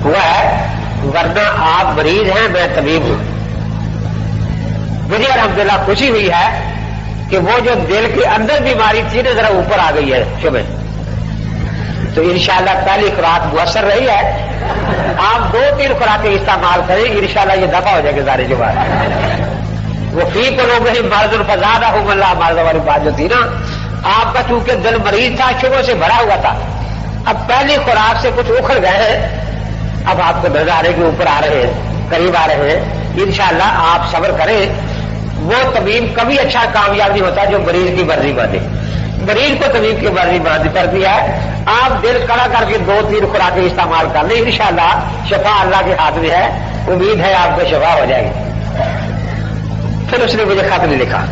A: ہوا ہے, ورنہ آپ مریض ہیں, میں طبیب ہوں. مجھے الحمدللہ خوشی ہوئی ہے کہ وہ جو دل کے اندر بیماری تھی نا ذرا اوپر آ گئی ہے شبہ. تو انشاءاللہ پہلی خوراک مؤثر رہی ہے. آپ 2-3 خوراکیں استعمال کریں, انشاءاللہ یہ دفع ہو جائے گا سارے شبہات. وہ فی کو لوگ مرض فزادہم اللہ مرض والی بات جو تھی نا, آپ کا چونکہ دل مریض تھا, شبہوں سے بھرا ہوا تھا, اب پہلی خوراک سے کچھ اکھڑ گئے ہیں, اب آپ کو نظر آ رہے کہ اوپر آ رہے ہیں, قریب آ رہے ہیں. انشاءاللہ آپ صبر کریں. وہ طبیب کبھی اچھا کامیاب نہیں ہوتا جو مریض کی مرضی باندھے. مریض کو طبیب کی مرضی باندھ کرتی ہے. آپ دل کڑا کر کے 2-3 خوراکیں استعمال کر لیں, انشاءاللہ شفا اللہ کے ہاتھ میں ہے, امید ہے آپ کو شفا ہو جائے گی. پھر اس نے مجھے خط نہیں لکھا.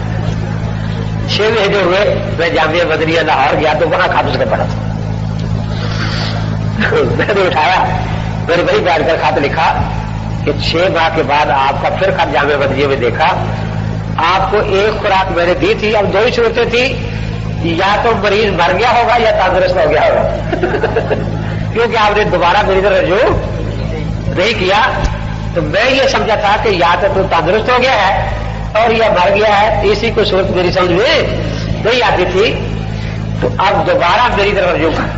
A: 6 مہینے ہوئے میں جامعہ مدنیہ لاہور گیا تو وہاں خط اس نے پڑھا تھا. میں نے اٹھایا, میں نے وہی بیٹھ کر خط لکھا کہ 6 ماہ کے بعد آپ کا پھر خط جامعہ مدنیہ میں دیکھا. آپ کو 1 خوراک میں نے دی تھی, اب 2 ہی صورتیں تھی, یا تو مریض مر گیا ہوگا یا تندرست ہو گیا ہوگا کیونکہ آپ نے دوبارہ میری طرف رجوع نہیں کیا. تو میں یہ سمجھا تھا کہ یا تو تندرست ہو گیا ہے
B: اور یہ مر گیا ہے، اسی کو صورت میری سمجھ میں نہیں آتی تھی، تو اب دوبارہ میری طرف رجوع کر،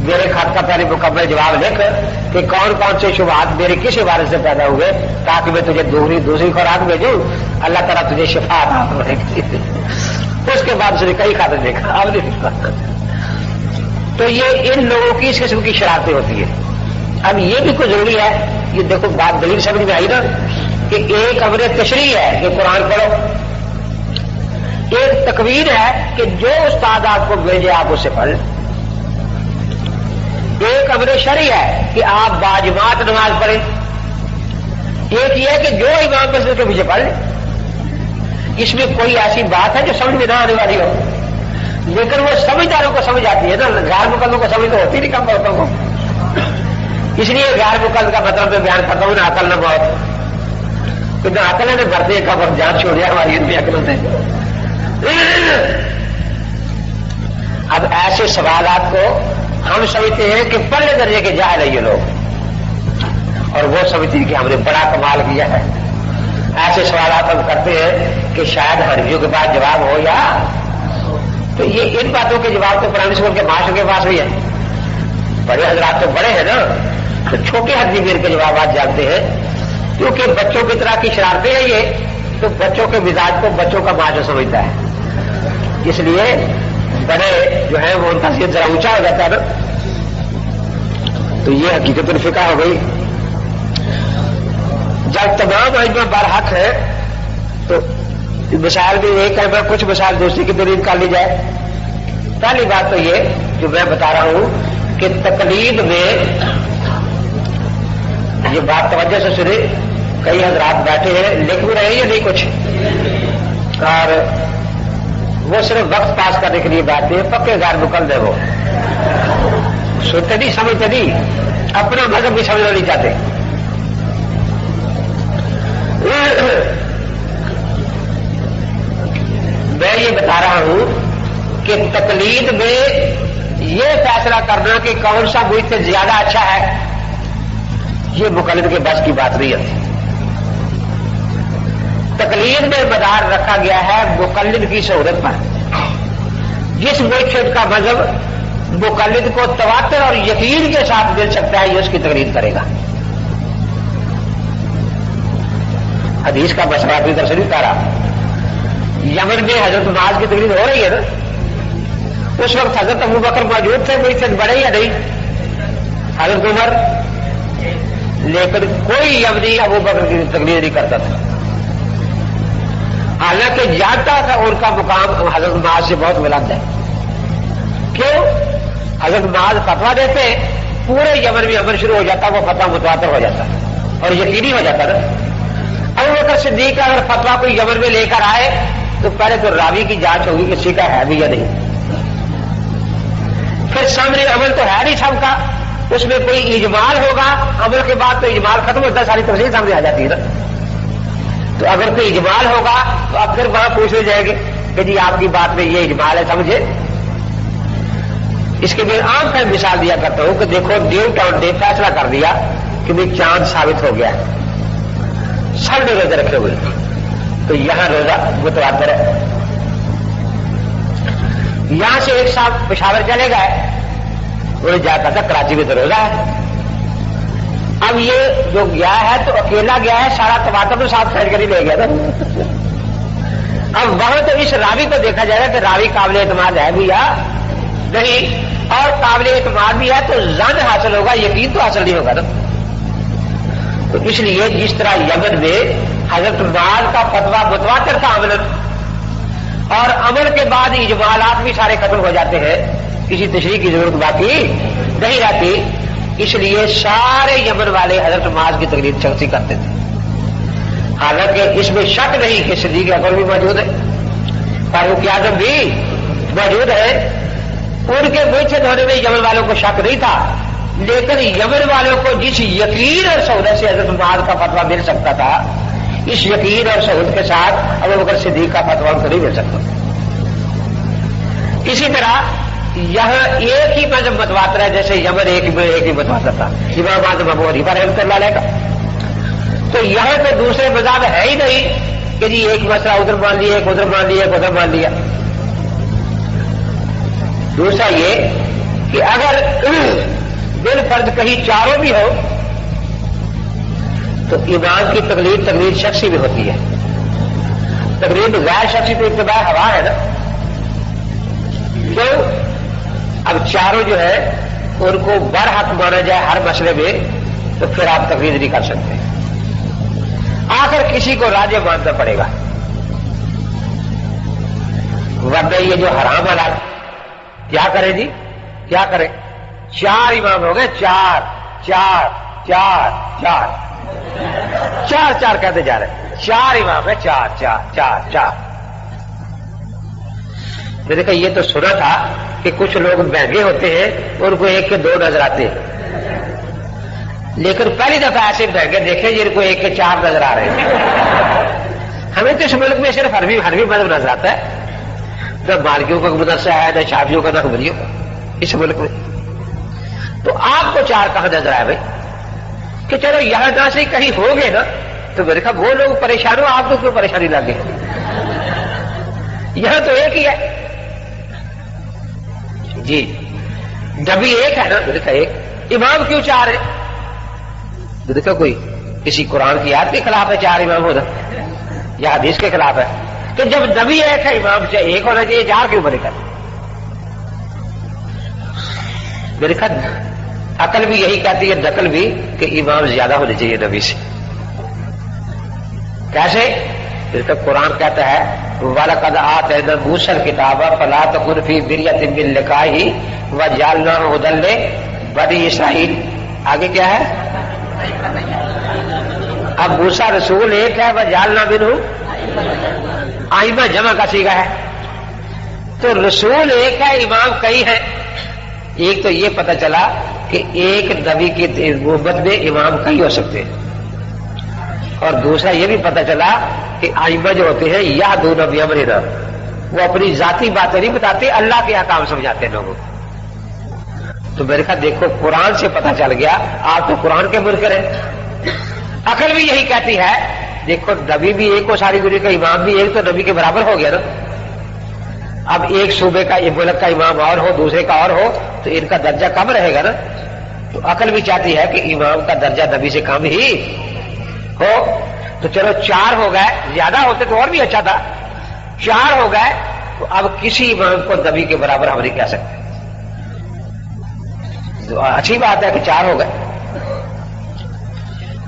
B: میرے خط کا پہلے مکمل جواب لکھ کہ کون کون سے شبہات میرے کس عبارت سے پیدا ہوئے، تاکہ میں تجھے دوسری خوراک بھیجوں، اللہ تعالیٰ تجھے شفا عطا فرمائے۔ اس کے بعد اس نے کئی خاطر دیکھا، اب نہیں دیکھا۔ تو یہ ان لوگوں کی اس قسم کی شرارتیں ہوتی ہیں۔ اب یہ بھی کوئی ضروری ہے، یہ دیکھو بات دلیل سمجھ میں آئی نا، کہ ایک امر تشریح ہے کہ قرآن پڑھو، ایک تکوین ہے کہ جو استاد آپ کو بھیجے آپ اس سے پڑھ لیں، ایک امر شرعی ہے کہ آپ باجماعت نماز پڑھیں، ایک یہ ہے کہ جو امام مسجد کے پیچھے پڑھ لیں۔ اس میں کوئی ایسی بات ہے جو سمجھ میں نہ آنے والی ہو، لیکن وہ سمجھداروں کو سمجھ آتی ہے نا، غیر مقلدوں کو سمجھ تو ہوتی نہیں کم عورتوں کو، اس لیے غیر مقلد کا مطلب میں بیان کرتا ہوں نہ عقل نہ موت، کہ نہ عقل نے بھرتے کا وقت جان چھوڑیا ہماری ان میں عقل سے۔ اب ایسے سوالات کو ہم سمجھتے ہیں کہ پہلے درجے کے جاہل ہیں یہ لوگ، اور وہ سمجھتے ہیں کہ ہم نے بڑا کمال کیا ہے۔ ایسے سوالات ہم کرتے ہیں کہ شاید حنفیوں کے پاس جواب ہو، یا تو یہ ان باتوں کے جواب تو پرائمری اسکول کے معاشرے کے پاس بھی ہے، بڑے حضرات تو بڑے ہیں نا، تو چھوٹے حدی میر کے جوابات جانتے ہیں، کیونکہ بچوں کی طرح کی شرارتیں ہیں یہ، تو بچوں کے مزاج کو بچوں کا معاشرہ سمجھتا ہے، اس لیے بڑے جو ہے وہ ان کا ذہن ذرا اونچا ہو جاتا ہے نا۔ تو یہ حقیقت الفقہ ہو گئی۔ جب تمام ائمہ برحق ہے تو مسائل بھی ایک ہے، کچھ مسائل دوسری کی دلیل کر لی جائے۔ پہلی بات تو یہ جو میں بتا رہا ہوں کہ تقلید میں یہ بات توجہ سے سنے، کئی حضرات بیٹھے ہیں لکھ بھی رہے ہیں یا نہیں کچھ، اور وہ صرف وقت پاس کرنے کے لیے بیٹھتے ہیں، پکے غیر مقلد ہیں، وہ سنتے نہیں سمجھتے نہیں، اپنا مذہب بھی سمجھنا نہیں چاہتے۔ میں یہ بتا رہا ہوں کہ تقلید میں یہ فیصلہ کرنا کہ کون سا مجھ سے زیادہ اچھا ہے، یہ مقلد کے بس کی بات نہیں ہے۔ تقلید میں مدار رکھا گیا ہے مقلد کی شہرت پر، جس مرشد کا مذہب مقلد کو تواتر اور یقین کے ساتھ مل سکتا ہے، یہ اس کی تقلید کرے گا۔ حدیث کا مسئلہ اپنی طرف سے نہیں اتارا۔ یمن میں حضرت معاذ کی تقلید ہو رہی ہے نا، اس وقت حضرت ابو بکر موجود تھے، کوئی سے بڑے یا نہیں، حضرت عمر، لیکن کوئی یمنی ابو بکر کی تقلید نہیں کرتا تھا، حالانکہ جانتا تھا ان کا مقام حضرت معاذ سے بہت بلند ہے۔ کیوں؟ حضرت معاذ فتویٰ دیتے، پورے یمن میں عمل شروع ہو جاتا، وہ فتویٰ متواتر ہو جاتا اور یقینی ہو جاتا نا۔ ابو بکر صدیق اگر فتویٰ کوئی یمن میں لے کر آئے تو پہلے تو راوی کی جانچ ہوگی کہ سیکھا ہے بھی یا نہیں، پھر سامنے عمل تو ہے نہیں سب کا، اس میں کوئی اجمال ہوگا، عمل کے بعد تو اجمال ختم ہوتا ہے، ساری تفصیل سامنے آ جاتی ہے نا۔ تو اگر کوئی اجمال ہوگا تو اب پھر وہاں پوچھنے جائیں گے کہ جی آپ کی بات میں یہ اجمال ہے، سمجھے۔ اس کے لیے عام میں مثال دیا کرتا ہوں کہ دیکھو ڈیو ٹاؤن نے فیصلہ کر دیا کہ بھی چاند ثابت ہو گیا، سب نے روزے رکھے ہوئے، تو یہاں روزہ متواتر ہے۔ یہاں سے ایک صاحب پشاور چلے گئے، انہیں جا کر تھا کراچی میں تو روزہ ہے۔ اب یہ جو گیا ہے تو اکیلا گیا ہے، سارا تواتر تو ساتھ پھیل کر ہی لے گیا تھا۔ اب وہاں تو اس راوی کو دیکھا جائے گا کہ راوی قابل اعتماد ہے بھی یا نہیں، اور قابل اعتماد بھی ہے تو ظن حاصل ہوگا، یقین تو حاصل نہیں ہوگا نا۔ تو اس لیے جس طرح یمن میں حضرت معاذ کا فتویٰ متواتر تھا عمل، اور عمل کے بعد اجمالات بھی سارے ختم ہو جاتے ہیں، کسی تشریح کی ضرورت باقی نہیں رہتی، اس لیے سارے یمن والے حضرت معاذ کی تقلید شخصی کرتے تھے۔ حالانکہ اس میں شک نہیں کہ صدیق اکبر بھی موجود ہے، فاروق اعظم بھی موجود ہے، ان کے مرشد ہونے میں یمن والوں کو شک نہیں تھا، لیکن یمن والوں کو جس یقین اور سہولت سے حضرت معاذ کا فتویٰ مل سکتا تھا، اس یقین اور سہولت کے ساتھ ابو بکر صدیق کا فتویٰ ان کو نہیں مل سکتا۔ اسی طرح یہاں ایک ہی مذہب متواتر ہے، جیسے یمن ایک ہی متواتر تھا، امام اعظم ابو حنیفہ رحمۃ اللہ علیہ کا، تو یہاں تو دوسرے مذہب ہے ہی نہیں، کہ جی ایک مسئلہ ادھر مان لیا، ایک ادھر مان لیا، ایک ادھر مان لیا۔ دوسرا یہ کہ اگر بالفرض کہیں چاروں بھی ہو تو امام کی تقلید شخصی بھی ہوتی ہے، تقلید غیر شخصی تو اتباع ہوا ہے نا۔ کیوں؟ اب چاروں جو ہے ان کو برحق مانا جائے ہر مسئلے میں تو پھر آپ تقلید نہیں کر سکتے، آخر کسی کو راجح ماننا پڑے گا، ورنہ یہ جو حرام حلال کیا کرے جی، کیا کرے؟ چار امام ہو گئے، چار چار چار چار چار چار کہتے جا رہے ہیں، چار امام ہے، چار چار چار چار۔ میں نے کہا یہ تو سنا تھا کہ کچھ لوگ مہنگے ہوتے ہیں ان کو ایک کے دو نظر آتے ہیں، لیکن پہلی دفعہ ایسے مہنگے دیکھے جن کو ایک کے چار نظر آ رہے ہیں۔ ہمیں تو اس ملک میں صرف حنفی مذہب نظر آتا ہے، نہ مالکیوں کا مدرسہ ہے، نہ شافعیوں کا، نہ حنبلیوں کا اس ملک میں۔ تو آپ کو چار کہاں نظر آئے بھائی کہ چلو یہاں نہ سے کہیں ہو گئے نا، تو میں نے کہا وہ لوگ پریشان ہو، آپ کو کیوں پریشانی لگے؟ یہاں تو ایک ہی ہے جی، نبی ایک ہے نا، میں نے کہا ایک، امام کیوں چار ہے؟ میں نے کہا کوئی کسی قرآن کی آیت کے خلاف ہے چار امام ہونا یا حدیث کے خلاف ہے؟ کہ جب نبی ایک ہے امام سے ایک ہونا چاہیے، چار کیوں بنے کر؟ میرے خیال عقل بھی یہی کہتی ہے، نقل بھی، کہ امام زیادہ ہونے چاہیے نبی سے۔ کیسے؟ پھر تو قرآن کہتا ہے وَلَقَدْ آتَيْنَا مُوسَى الْكِتَابَ فَلَا تَكُنْ فِي مِرْيَةٍ مِّن لِقَائِهِ وَجَعَلْنَاهُ هُدًى لِبَنِي إِسْرَائِيلَ۔ آگے کیا ہے؟ اب موسیٰ رسول ایک ہے، وَجَعَلْنَا مِنْهُ آئمہ جمع کا صیغہ ہے، تو رسول ایک ہے، امام کئی ہیں۔ ایک تو یہ پتہ چلا کہ ایک نبی کی نبوت میں امام کئی ہو سکتے ہیں، اور دوسرا یہ بھی پتہ چلا کہ آئمہ جو ہوتے ہیں یہدون بامرنا، وہ اپنی ذاتی باتیں نہیں بتاتے، اللہ کے احکام سمجھاتے ہیں لوگوں کو۔ تو میرے خیال دیکھو قرآن سے پتہ چل گیا آپ تو قرآن کے منکر ہیں۔ عقل بھی یہی کہتی ہے، دیکھو نبی بھی ایک ہو ساری دنیا کا، امام بھی ایک، تو نبی کے برابر ہو گیا نا۔ اب ایک صوبے کا ایک ملک کا امام اور ہو، دوسرے کا اور ہو، تو ان کا درجہ کم رہے گا نا۔ تو عقل بھی چاہتی ہے کہ امام کا درجہ نبی سے کم ہی ہو۔ تو چلو چار ہو گئے، زیادہ ہوتے تو اور بھی اچھا تھا، چار ہو گئے تو اب کسی امام کو نبی کے برابر ہم نہیں کہہ سکتے۔ تو اچھی بات ہے کہ چار ہو گئے۔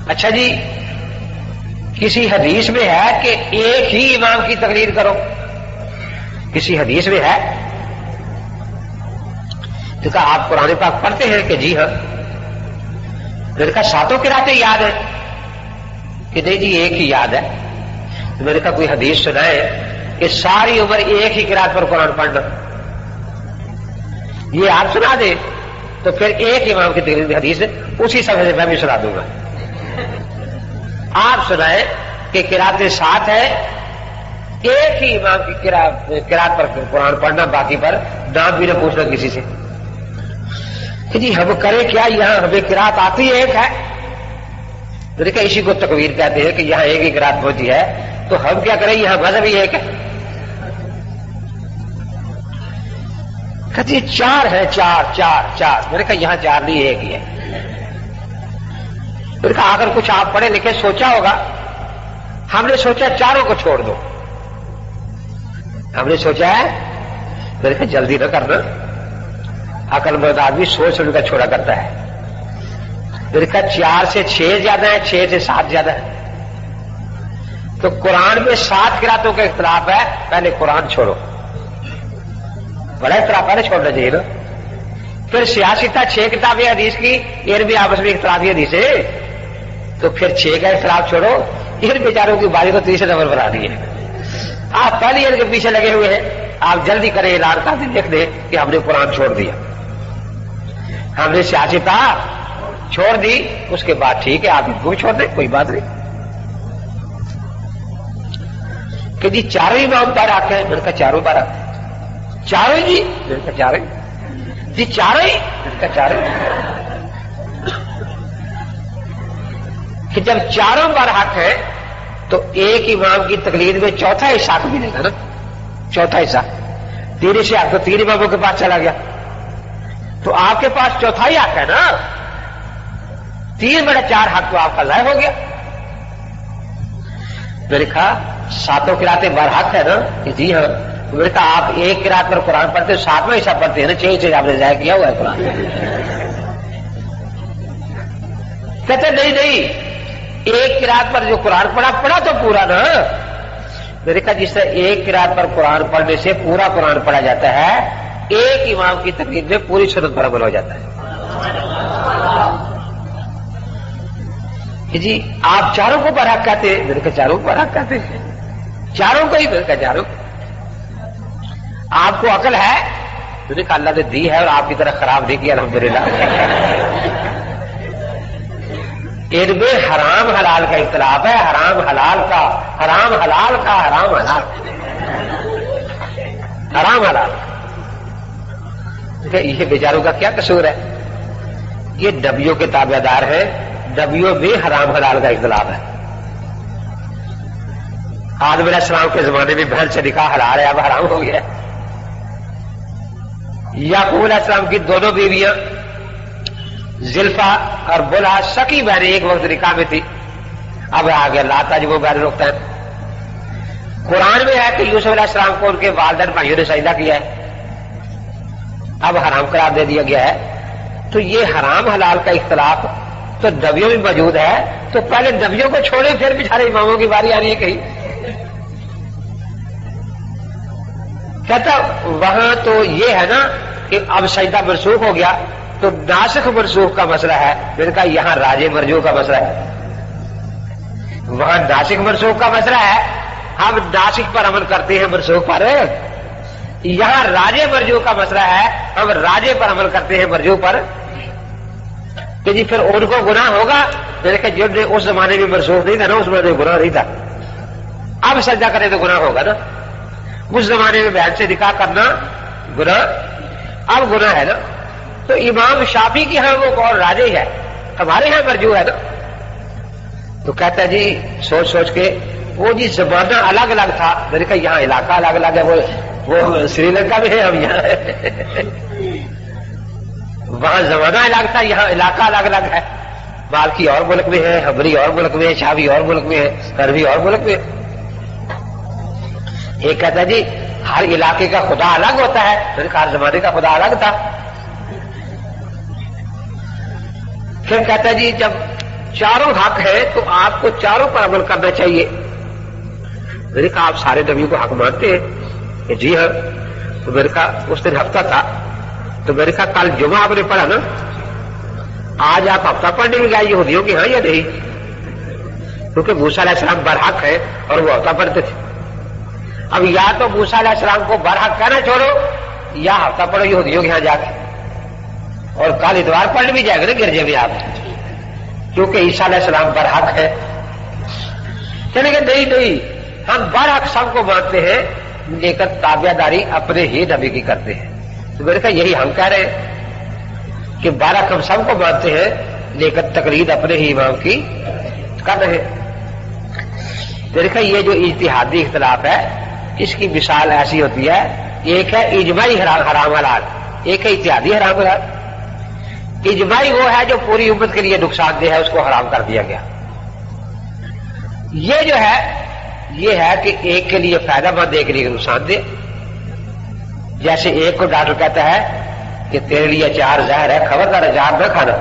B: اچھا جی، کسی حدیث میں ہے کہ ایک ہی امام کی تقلید کرو، کسی حدیث میں ہے؟ تو کہا آپ قرآن پاک پڑھتے ہیں کہ جی ہاں۔ میں نے کہا ساتوں قراتیں یاد ہیں کہ نہیں جی ایک ہی یاد ہے؟ تو میں نے کہا کوئی حدیث سنائے کہ ساری عمر ایک ہی قرات پر قرآن پڑھنا، یہ آپ سنا دیں تو پھر ایک امام کی تقلید حدیث ہے، اسی صفحے سے میں بھی سنا دوں گا۔ آپ سنائیں کہ قراتیں ساتھ ہے، ایک ہی امام کی قرات پر قرآن پڑھنا، باقی پر نام بھی نہ پوچھنا کسی سے کہ جی ہم کریں کیا، یہاں ہمیں قرات آتی ہے ایک ہے؟ تو دیکھا اسی کو تکویر کہتے ہیں کہ یہاں ایک ہی قرات پہنچی ہے، تو ہم کیا کریں، یہاں مذہب ہی ایک ہے۔ کہتی چار ہے، چار چار چار۔ میں نے کہا یہاں چار نہیں ایک ہی ہے۔ میں نے کہا اگر کچھ آپ پڑھے لکھے سوچا ہوگا، ہم نے سوچا چاروں کو چھوڑ دو، ہم نے سوچا ہے۔ میں نے کہا جلدی نہ کرنا، عقل مند آدمی سوچ سمجھ کر چھوڑا کرتا ہے۔ میں نے کہا 4 سے 6 زیادہ ہے، 6 سے 7 زیادہ ہے، تو قرآن میں 7 قراتوں کا اختلاف ہے، پہلے قرآن چھوڑو، بڑا اختلاف پہلے چھوڑنا چاہیے نا۔ پھر سیاستہ 6 کتابیں حدیث کی، ان بھی آپس میں اختلافی حدیث ہے، تو پھر 6 کا اختلاف چھوڑو، ان بیچاروں کی باری کو 30 نمبر بنا دی ہے۔ آپ پہلے ان کے پیچھے لگے ہوئے ہیں، آپ جلدی کریں، اعلان کر دیں، لکھ دیں کہ ہم نے قرآن چھوڑ دیا، ہم نے سیاستہ چھوڑ دی، اس کے بعد ٹھیک ہے آپ ان کو بھی چھوڑ دیں، کوئی بات نہیں۔ کہ جی چاروں امام پر آتے ہیں؟ میں نے کہا چاروں پر آتے ہیں۔ چاروں جی؟ میں نے کہا چاروں جی، چاروں ہی؟ میں نے کہا چاروں۔ کہ جب چاروں پر حق ہے تو ایک امام کی تقلید میں چوتھا حصہ کو ملے گا نا، چوتھا حصہ 3 حصے آپ تو 3 اماموں کے پاس چلا گیا، تو آپ کے پاس چوتھائی حق ہے نا، 3/4 حق تو آپ کا ضائع ہو گیا۔ میں نے کہا 7 قراتیں برحق ہے نا؟ کہ جی ہاں۔ میں نے کہا آپ ایک قرات پر قرآن پڑھتے 7واں حصہ پڑھتے ہیں نا، 6 حصے آپ نے ضائع کیا ہوا ہے قرآن۔ کہتے نہیں ایک قرات پر جو قرآن پڑھا تو پورا نا۔ میں نے کہا جس طرح ایک قرات پر قرآن پڑھنے سے پورا قرآن پڑھا جاتا ہے، ایک امام کی تقلید میں پوری سنت پر عمل ہو جاتا ہے۔ کہ جی آپ چاروں کو برحق کہتے ہیں؟ میں نے کہا چاروں کو برحق کہتے ہیں، چاروں کو ہی۔ میں نے کہا چاروں۔ آپ کو عقل ہے؟ میں نے کہا اللہ نے دی ہے اور آپ کی طرح خراب نہیں کیا الحمدللہ۔ ان میں حرام حلال کا اختلاف ہے، حرام حلال کا، حرام حلال کا، حرام حلال، حرام حلال۔ یہ بیچاروں کا کیا قصور ہے؟ یہ نبیوں کے تابع دار ہیں، نبیوں میں حرام حلال کا اختلاف ہے۔ آدم علیہ السلام کے زمانے میں بہن سے نکاح حلال ہے، اب حرام ہو گیا۔ یعقوب علیہ السلام کی دونوں بیویاں زلفا اور بلہا سکی بہنیں ایک وقت نکاح میں تھی، اب آ گیا لاتا جو وہ بہن روکتا ہے۔ قرآن میں ہے کہ یوسف علیہ السلام کو ان کے والدین بھائیوں نے سجدہ کیا ہے، اب حرام قرار دے دیا گیا ہے۔ تو یہ حرام حلال کا اختلاف تو نبیوں میں موجود ہے، تو پہلے نبیوں کو چھوڑیں پھر بیچارے اماموں کی باری آ رہی ہے کہیں۔ کہتا وہاں تو یہ ہے نا کہ اب سجدہ منسوخ ہو گیا تو ناسخ منسوخ کا مسئلہ ہے۔ میں نے کہا یہاں راجے مرجو کا مسئلہ ہے، وہاں ناسخ منسوخ کا مسئلہ ہے، ہم ناسخ پر عمل کرتے ہیں منسوخ پر۔ یہاں راجے مرجو کا مسئلہ ہے، ہم راجے پر عمل کرتے ہیں مرجو پر۔ کہ جی پھر ان کو گناہ ہوگا؟ میں نے کہا جن نے اس زمانے میں منسوخ نہیں تھا نا، اس میں گناہ نہیں تھا، اب سجدہ کرے تو گناہ ہوگا نا۔ اس زمانے میں بہن سے نکاح کرنا گناہ، اب گناہ ہے نا۔ تو امام شافعی کی ہاں وہ قول راجح ہے، ہمارے ہاں مرجوح ہے نا۔ تو کہتا ہے جی سوچ سوچ کے وہ جی زمانہ الگ الگ تھا۔ میں نے کہا یہاں علاقہ الگ الگ ہے، وہ سری لنکا میں ہے، ہم یہاں وہاں زمانہ الگ تھا، یہاں علاقہ الگ الگ ہے۔ مالکی اور ملک میں ہے، حنبلی اور ملک میں ہے، شافعی اور ملک میں ہے، حنفی اور ملک میں ہے۔ ایک کہتا ہے جی ہر علاقے کا خدا الگ ہوتا ہے، میں نے کہا ہر زمانے کا خدا الگ تھا۔ پھر کہتا ہے جی جب چاروں حق ہے تو آپ کو چاروں پر عمل کرنا چاہیے۔ میں نے کہا آپ سارے نبیوں کو حق مانتے ہیں؟ کہ جی ہاں۔ تو میں نے کہا اس دن ہفتہ تھا، تو میں نے کہا کل جمعہ آپ نے پڑھا نا، آج آپ ہفتہ پڑھنے میں گئے یہودیوں کے ہاں یا نہیں؟ کیونکہ موسیٰ علیہ السلام برحق ہے اور وہ ہفتہ پڑھتے تھے۔ اب یا تو موسیٰ علیہ السلام کو برحق کہنا چھوڑو یا ہفتہ پڑھو یہودیوں کے ہاں جا کے، اور کل اتوار پڑھنے بھی جائے گا نا گرجے میں آپ، کیونکہ عیسیٰ علیہ السلام برحق ہے۔ چلے گا نہیں ہم برحق سب کو مانتے ہیں، لیکن تابع داری اپنے ہی نبی کی کرتے ہیں۔ تو میں نے کہا یہی ہم کہہ رہے ہیں کہ برحق ہم سب کو مانتے ہیں لیکن تقلید اپنے ہی امام کی کر رہے ہیں۔ میں نے کہا یہ جو اجتہادی اختلاف ہے اس کی مثال ایسی ہوتی ہے، ایک ہے اجماعی حرام حلال، ایک ہے اجتہادی حرام حلال۔ اجماعی وہ ہے جو پوری امت کے لیے نقصان دہ ہے، اس کو حرام کر دیا گیا۔ یہ جو ہے یہ ہے کہ ایک کے لیے فائدہ مند، ایک کے لیے نقصان دہ۔ جیسے ایک کو ڈاکٹر کہتا ہے کہ تیرے لیے اچار زہر ہے، خبردار اچار نہ کھانا،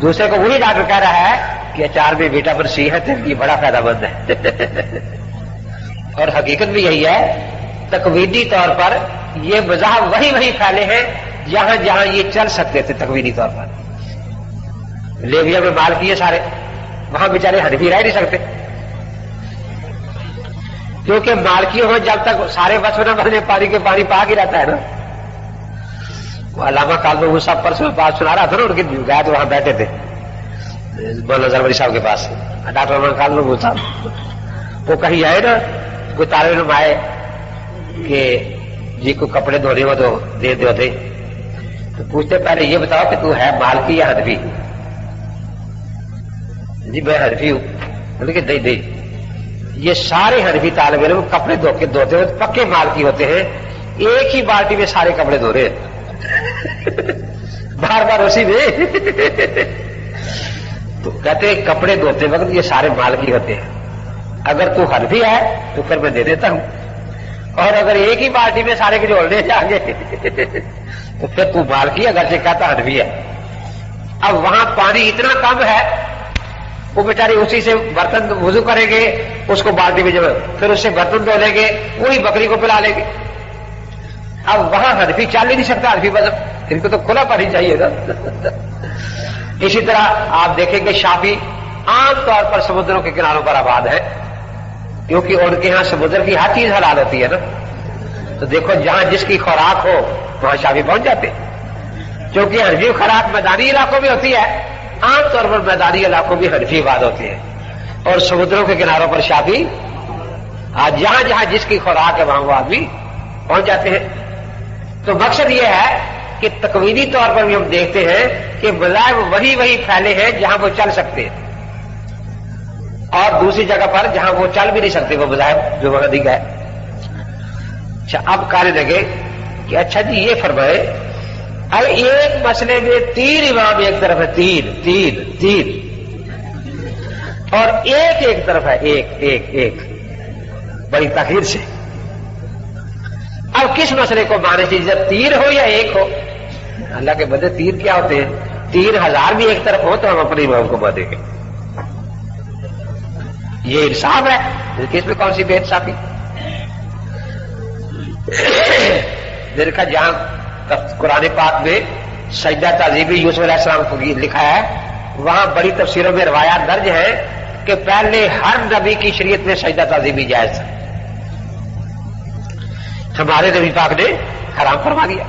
B: دوسرے کو وہی ڈاکٹر کہہ رہا ہے کہ اچار میں وٹامن سی ہے، تیرے لیے بڑا فائدہ مند ہے۔ اور حقیقت بھی یہی ہے، تقویدی طور پر یہ مذاہب وہی پھیلے ہیں جہاں جہاں یہ چل سکتے تھے تقویدی طور پر۔ لیبیا میں مالکی ہے سارے، وہاں بیچارے حنفی رہ نہیں سکتے، کیونکہ مالکیوں میں جب تک سارے بس نہ بنے پانی کے پانی پاک ہی رہتا ہے نا۔ وہ علامہ کالم وہ سب پرسوں بات سنا رہا تھا نا، ان کے گئے تو وہاں بیٹھے تھے مولانا زربری صاحب کے پاس، ڈاکٹر علامہ کالم صاحب وہ کہیں آئے نا، کوئی طالب علم آئے کہ جی کو کپڑے دھونے ہو تو دے تو پوچھتے پہلے یہ بتاؤ کہ تو ہے مالکی یا حنفی؟ جی میں حنفی ہوں۔ لیکن نہیں یہ سارے حنفی طالب علم کپڑے دھوتے ہوئے پکے مال کی ہوتے ہیں، ایک ہی بالٹی میں سارے کپڑے دھو رہے ہیں بار بار اسی میں تو کہتے ہیں کپڑے دھوتے وقت یہ سارے مال کی ہوتے ہیں، اگر تو حنفی ہے تو پھر میں دے دیتا ہوں، اور اگر ایک ہی بالٹی میں سارے کے جوڑنے جائیں تو پھر تو مال کی اگرچہ کہتا حنفی ہے۔ اب وہاں پانی اتنا کم ہے وہ بیچارے اسی سے برتن وضو کریں گے، اس کو بالٹی میں جب پھر اس سے برتن دھو لیں گے، وہی بکری کو پلا لیں گے۔ اب وہاں حنفی چل ہی نہیں سکتا، حنفی مذہب ان کو تو کھلا پانی چاہیے نا اسی طرح آپ دیکھیں گے شافعی عام طور پر سمندروں کے کناروں پر آباد ہے، کیونکہ ان کے ہاں سمندر کی ہر چیز حلال ہوتی ہے نا، تو دیکھو جہاں جس کی خوراک ہو وہاں شافعی پہنچ جاتے، کیونکہ حنفی خوراک میدانی علاقوں میں ہوتی ہے، عام طور پر میدانی علاقوں میں حنفی آباد ہوتی ہے، اور سمندروں کے کناروں پر شافعی جہاں جہاں جس کی خوراک ہے وہاں وہ آدمی پہنچ جاتے ہیں۔ تو مقصد یہ ہے کہ تکوینی طور پر بھی ہم دیکھتے ہیں کہ مذاہب وہی پھیلے ہیں جہاں وہ چل سکتے ہیں، اور دوسری جگہ پر جہاں وہ چل بھی نہیں سکتے وہ مذاہب جو وہاں دکھا ہے۔ اچھا اب کہنے لگے کہ اچھا جی یہ فرمائے ارے ایک مسئلے میں 3 امام ایک طرف ہے، تین اور ایک طرف ہے، ایک بڑی تاخیر سے، اب کس مسئلے کو مانے چاہیے، جب 3 ہو یا 1 ہو؟ اللہ کے بدلے 3 کیا ہوتے ہیں، 3000 بھی ایک طرف ہو تو ہم اپنے امام کو مانیں گے، یہ انصاف ہے، اس میں کون سی بے انصافی؟ دیکھا جہاں قرآن پاک میں سجدہ تعظیمی یوسف علیہ السلام کو لکھا ہے، وہاں بڑی تفسیروں میں روایات درج ہے کہ پہلے ہر نبی کی شریعت میں سجدہ تعظیمی جائز تھا، ہمارے نبی پاک نے حرام فرما دیا۔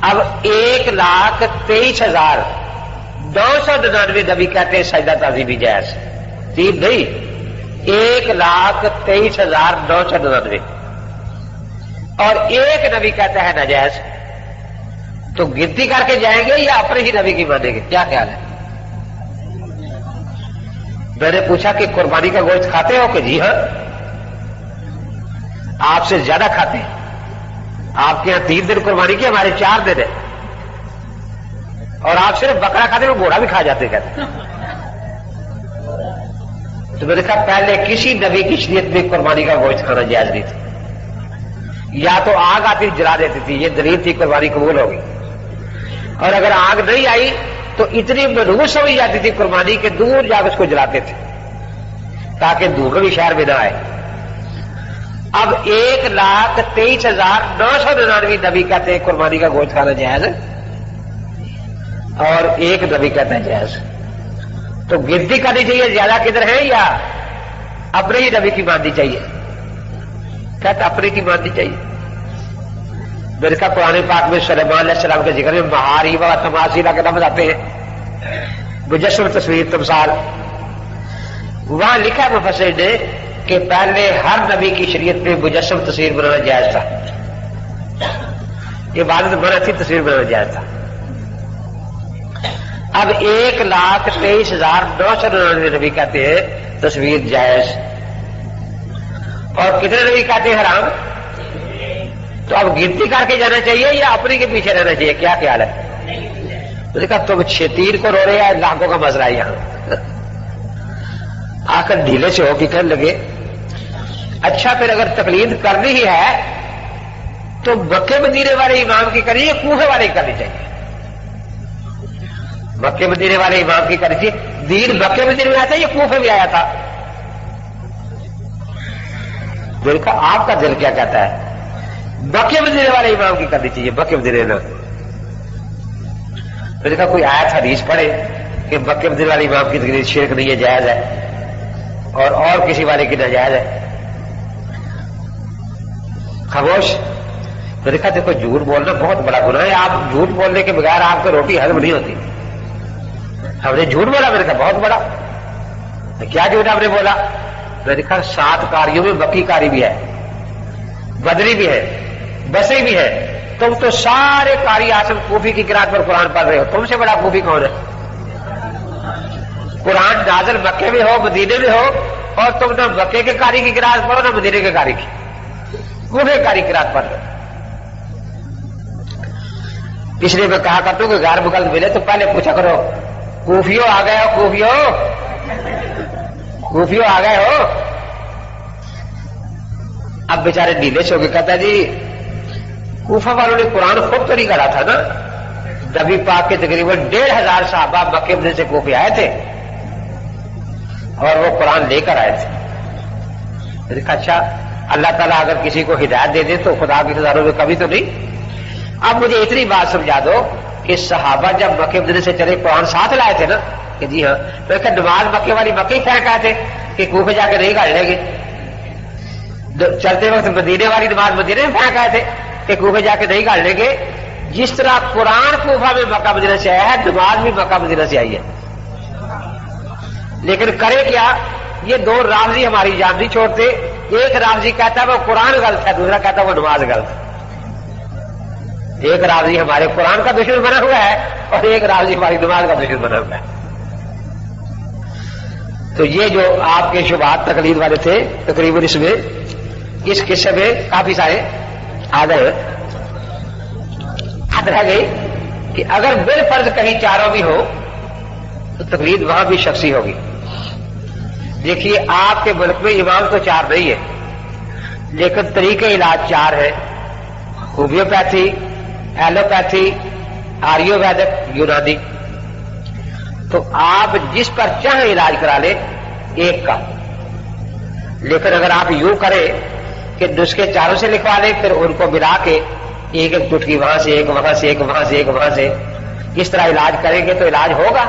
B: اب 1,23,999 نبی کہتے ہیں سجدہ تعظیمی جائز، 3 نہیں، 1,23,999، اور ایک نبی کہتا ہے ناجائز، تو گنتی کر کے جائیں گے یا اپنے ہی نبی کی مانیں گے؟ کیا خیال ہے؟ میں نے پوچھا کہ قربانی کا گوشت کھاتے ہو؟ کہ جی ہاں، آپ سے زیادہ کھاتے ہیں، آپ کے یہاں 3 دن قربانی کی، ہمارے 4 دن ہے، اور آپ صرف بکرا کھاتے ہیں، گھوڑا بھی کھا جاتے کہتے ہیں۔ تو میں نے کہا پہلے کسی نبی کی شریعت میں قربانی کا گوشت کھانا جائز نہیں تھا، یا تو آگ آتی جلا دیتی تھی، یہ دلیل تھی قربانی قبول ہوگی، اور اگر آگ نہیں آئی تو اتنی منحوس ہو جاتی تھی قربانی کے دور جا کے اس کو جلاتے تھے تاکہ دھوکہ شہر میں نہ آئے۔ اب 1,23,999 نبی کہتے ہیں قربانی کا گوشت کھانا جائز ہے، اور ایک نبی کہتا ہے جائز، تو گنتی کرنی چاہیے زیادہ کدھر ہے یا اپنے ہی نبی کی ماننی چاہیے؟ کہتا اپنے کی ماننی چاہیے۔ میرے کہا قرآن پاک میں سلیمان علیہ السلام کے ذکر میں محاریب و تماثیل کے لفظ آتے ہیں، مجسم، تصویر، تمثال، وہاں لکھا ہے مفسر نے کہ پہلے ہر نبی کی شریعت میں مجسم تصویر بنانا جائز تھا، یہ عبادت منع تھی، تصویر بنانا جائز تھا۔ اب 1,23,999 نبی کہتے ہیں تصویر جائز، اور کتنے نبی کہتے ہیں حرام؟ تو اب گنتی کر کے جانا چاہیے یا اپنے کے پیچھے رہنا چاہیے؟ کیا خیال ہے؟ تو نے کہا تم 6 کو رو رہے ہیں، لاکھوں کا مزرعہ ہے یہاں۔ آ کر ڈھیلے سے ہو کے کہنے لگے اچھا پھر اگر تقلید کرنی ہی ہے تو مکے مدینے والے امام کی کریے یا کوفے والے کی کرنی چاہیے؟ مکے مدینے والے امام کی کرنی چاہیے۔ دین مکے مدینے میں آیا تھا یا کوفے میں آیا تھا؟ دل کا آپ کا دل کیا کہتا ہے؟ مکے مدینے والے امام کی کرنی چاہیے، مکے مدینے نہ۔ میں نے کہا کوئی آیت حدیث پڑھے کہ مکے مدینے والے امام کی تقلید شرک نہیں ہے، جائز ہے، اور کسی والے کی ناجائز ہے؟ خاموش۔ میں نے کہا دیکھو جھوٹ بولنا بہت بڑا گناہ ہے، آپ جھوٹ بولنے کے بغیر آپ کو روٹی ہضم نہیں ہوتی۔ ہم نے جھوٹ بولا؟ میں نے کہا بہت بڑا۔ کیا جھوٹ آپ نے بولا؟ میں نے کہا 7 کاریوں میں مکی کاری بھی ہے، بدری بھی ہے، بصری بھی ہے، تم تو سارے قاری اعظم کوفی کی قرات پر قرآن پڑھ رہے ہو، تم سے بڑا کوفی کون ہے؟ قرآن نازل مکے میں ہو مدینے میں ہو اور تم نہ مکے کے قاری کی قرات پڑھو نہ مدینے کے قاری کی، کوفے قاری کی قرات پڑھ لو۔ اس لیے میں کہا کرتا ہوں کہ غیر مغل ملے تو پہلے پوچھا کرو کوفیوں آ گئے ہو، کوفیوں آ گئے ہو۔ اب بیچارے نیلے سے ہو کے کہتا ہے جی کوفہ والوں نے قرآن خود تو نہیں کرا تھا نا، نبی پاک کے تقریباً 1500 صحابہ مکے میں سے کوفے آئے تھے اور وہ قرآن لے کر آئے تھے۔ دیکھا اچھا اللہ تعالیٰ اگر کسی کو ہدایت دے دے تو خدا کی ہزاروں میں کبھی تو نہیں۔ اب مجھے اتنی بات سمجھا دو کہ صحابہ جب مکے مدینے سے چلے قرآن ساتھ لائے تھے نا، کہ جی ہاں، تو ایک نماز مکے والی مکے ہی پھینک آئے تھے کہ کوفے جا کے نہیں گاڑ لیں گے، چلتے وقت مدینے والی نماز مدینے میں پھینک آئے تھے کہ کوفے جا کے نہیں گاڑ لیں گے۔ جس طرح قرآن کوفہ میں مکہ مدینہ سے آیا ہے، نماز بھی مکہ مدینہ سے آئی ہے۔ لیکن کرے کیا، یہ دو رافضی ہماری جان نہیں چھوڑتے۔ ایک رافضی کہتا ہے وہ قرآن غلط ہے، دوسرا کہتا ہے وہ نماز غلط ہے۔ ایک رافضی ہمارے قرآن کا دشمن بنا ہوا ہے اور ایک رافضی ہماری نماز کا دشمن بنا ہوا ہے۔ تو یہ جو آپ کے شبہات تقلید والے تھے تقریباً اس میں اس قصے میں کافی سارے آ گئے۔ حد رہ گئی کہ اگر بالفرض کہیں چاروں بھی ہو تو تقلید وہاں بھی شخصی ہوگی۔ دیکھیے آپ کے ملک میں امام تو 4 نہیں ہے، لیکن طریقے علاج 4 ہیں: ہومیوپیتھی، ایلوپیتھی، آریو ویدک، یونانی۔ تو آپ جس پر چاہیں علاج کرا لیں ایک کا، لیکن اگر آپ یوں کریں کہ نسخے چاروں سے لکھوا لیں پھر ان کو ملا کے ایک ایک ٹوٹکی وہاں سے ایک وہاں سے ایک وہاں سے ایک وہاں سے اس طرح علاج کریں گے تو علاج ہوگا؟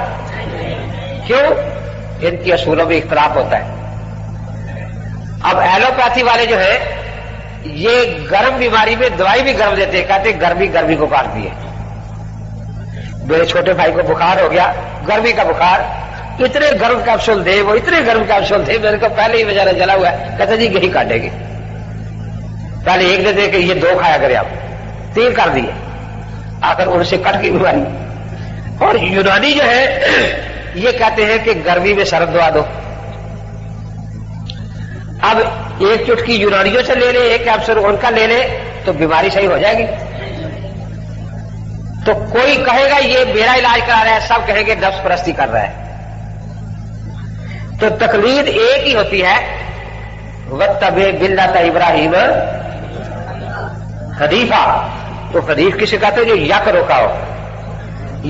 B: کیوں؟ ان کی اصولوں میں اختلاف ہوتا ہے۔ اب ایلوپیتھی والے جو ہیں یہ گرم بیماری میں دوائی بھی گرم دیتے ہیں، کہتے ہیں گرمی گرمی کو کاٹتی ہے۔ میرے چھوٹے بھائی کو بخار ہو گیا، گرمی کا بخار، اتنے گرم کیپسول دے، وہ اتنے گرم کیپسول دے، میرے کو پہلے ہی بیچارہ جلا ہوا ہے، کہتے جی یہی کاٹے گی۔ پہلے ایک دے دے کہ یہ 2 کھایا کرے، آپ 3 کر دیے، آخر ان سے کٹ گئی بیماری۔ اور یونانی جو ہے یہ کہتے ہیں کہ گرمی میں سرد دوا دو۔ اب ایک چٹکی یونانیوں سے لے لے، ایک کیپسول ان کا لے لے تو بیماری صحیح ہو جائے گی۔ تو کوئی کہے گا یہ میرا علاج کرا رہا ہے، سب کہیں گے نفس پرستی کر رہا ہے۔ تو تقلید ایک ہی ہوتی ہے، وَاتَّبِعْ مِلَّةَ إِبْرَاهِيمَ حنیفا۔ تو حنیف کسے کہتے ہیں؟ جو یک روکا ہو۔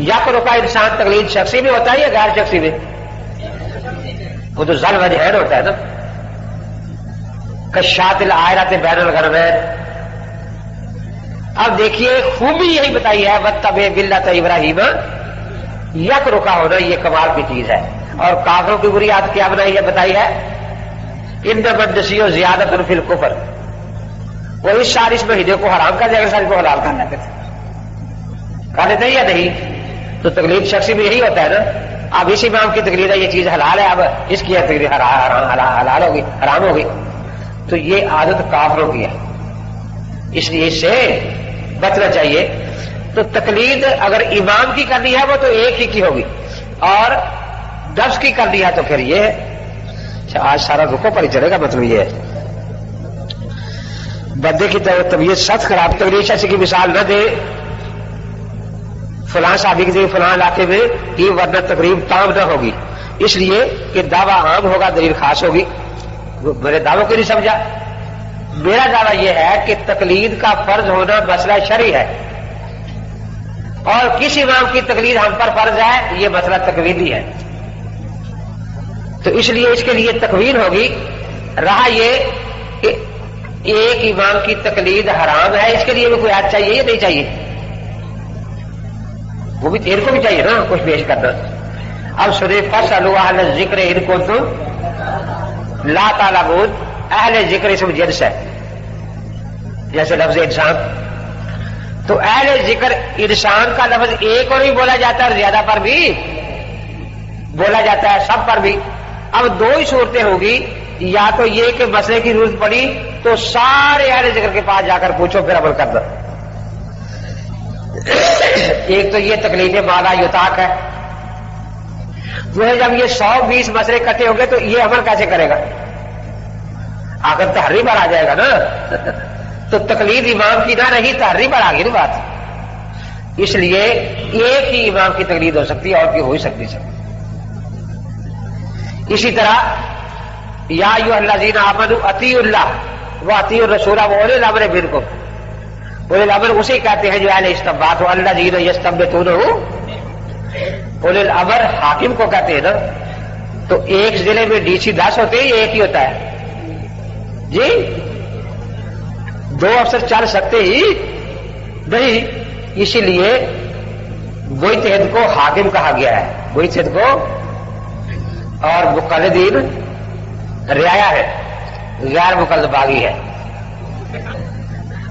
B: یک روکا انسان تقلید شخصی میں ہوتا ہے یا غیر شخصی میں؟ وہ تو ظل وجہین ہوتا ہے نا، کشات العائرات بین الغربین۔ اب دیکھیے خوبی یہی بتائی ہے وَاتَّبِعْ مِلَّةَ إِبْرَاهِيمَ، یک رکا ہونا یہ کمال کی چیز ہے۔ اور کافروں کی بری عادت کیا بنائی ہے بتائی ہے؟ اِنَّمَا النَّسْیُ زِیَادَۃٌ فِی الْکُفْرِ، وہ اس سال اس مہینے کو حرام کر دے، اگر سال کو حلال کر لیتے تھے، کر لیتے یا نہیں؟ تو تقلید شخصی میں یہی ہوتا ہے نا۔ اب اسی امام کی تقلید ہے یہ چیز حلال ہے، اب اس کی تقلید حلال ہوگی، حرام ہوگی۔ تو یہ عادت کافروں کی ہے، اس لیے اس سے بچنا چاہیے۔ تو تقلید اگر امام کی کرنی ہے وہ تو ایک ہی کی ہوگی، اور 10 کی کرنی ہے تو پھر یہ ہے۔ آج سارا رکو پر ہی چلے گا، مطلب یہ ہے بندے کی طبیعت سخت خراب، تقلید ایسی کی مثال نہ دے فلاں صحابی کی فلاں علاقے میں کی، ورنہ تقریب تام نہ ہوگی، اس لیے کہ دعویٰ عام ہوگا، دلیل خاص ہوگی۔ میرے دعووں کو نہیں سمجھا؟ میرا دعویٰ یہ ہے کہ تقلید کا فرض ہونا مسئلہ شرعی ہے، اور کس امام کی تقلید ہم پر فرض ہے یہ مسئلہ تکوینی ہے۔ تو اس لیے اس کے لیے تکوین ہوگی۔ رہا یہ کہ ایک امام کی تقلید حرام ہے، اس کے لیے بھی کوئی آیت چاہیے یا نہیں چاہیے؟ وہ بھی تیر کو بھی چاہیے نا کچھ پیش کرنا۔ اب سنے فَاسْأَلُوا أَهْلَ الذِّكْرِ إِن كُنتُمْ لَا تَعْلَمُونَ۔ اہل ذکر اسم جنس ہے، جیسے لفظ انسان۔ تو اہل ذکر انسان کا لفظ ایک اور ہی بولا جاتا ہے اور زیادہ پر بھی بولا جاتا ہے، سب پر بھی۔ اب 2 ہی صورتیں ہوگی، یا تو یہ کہ مسئلے کی ضرورت پڑی تو سارے اہل ذکر کے پاس جا کر پوچھو پھر عمل کرنا۔ ایک تو یہ تکلیف مالا یطاق ہے، جو ہے جب یہ 120 مسئلے اکٹھے ہو گئے تو یہ عمل کیسے کرے گا؟ آخر تحریر پر آ جائے گا نا. تو تقلید امام کی نہ رہی، تحریر پر آ گئی نا بات. اس لیے ایک ہی امام کی تقلید ہو سکتی ہے اور کی ہو ہی سکتی ہے. اسی طرح یا ایھا الذین آمنوا اطیعوا اللہ واطیعوا الرسول واولی الامر منکم. اولی الامر اسے کہتے ہیں جو اہل استنباط ہو، الذین یستنبطونہ. اولی الامر حاکم کو کہتے ہیں نا. تو ایک ضلع میں ڈی سی 10 ہوتے ہیں، ایک ہی ہوتا ہے جی؟ 2 افسر چل سکتے ہی نہیں. اسی لیے مجتہد کو حاکم کہا گیا ہے، مجتہد کو، اور مقلدین رعایا ہے، غیر مقلد باغی ہے.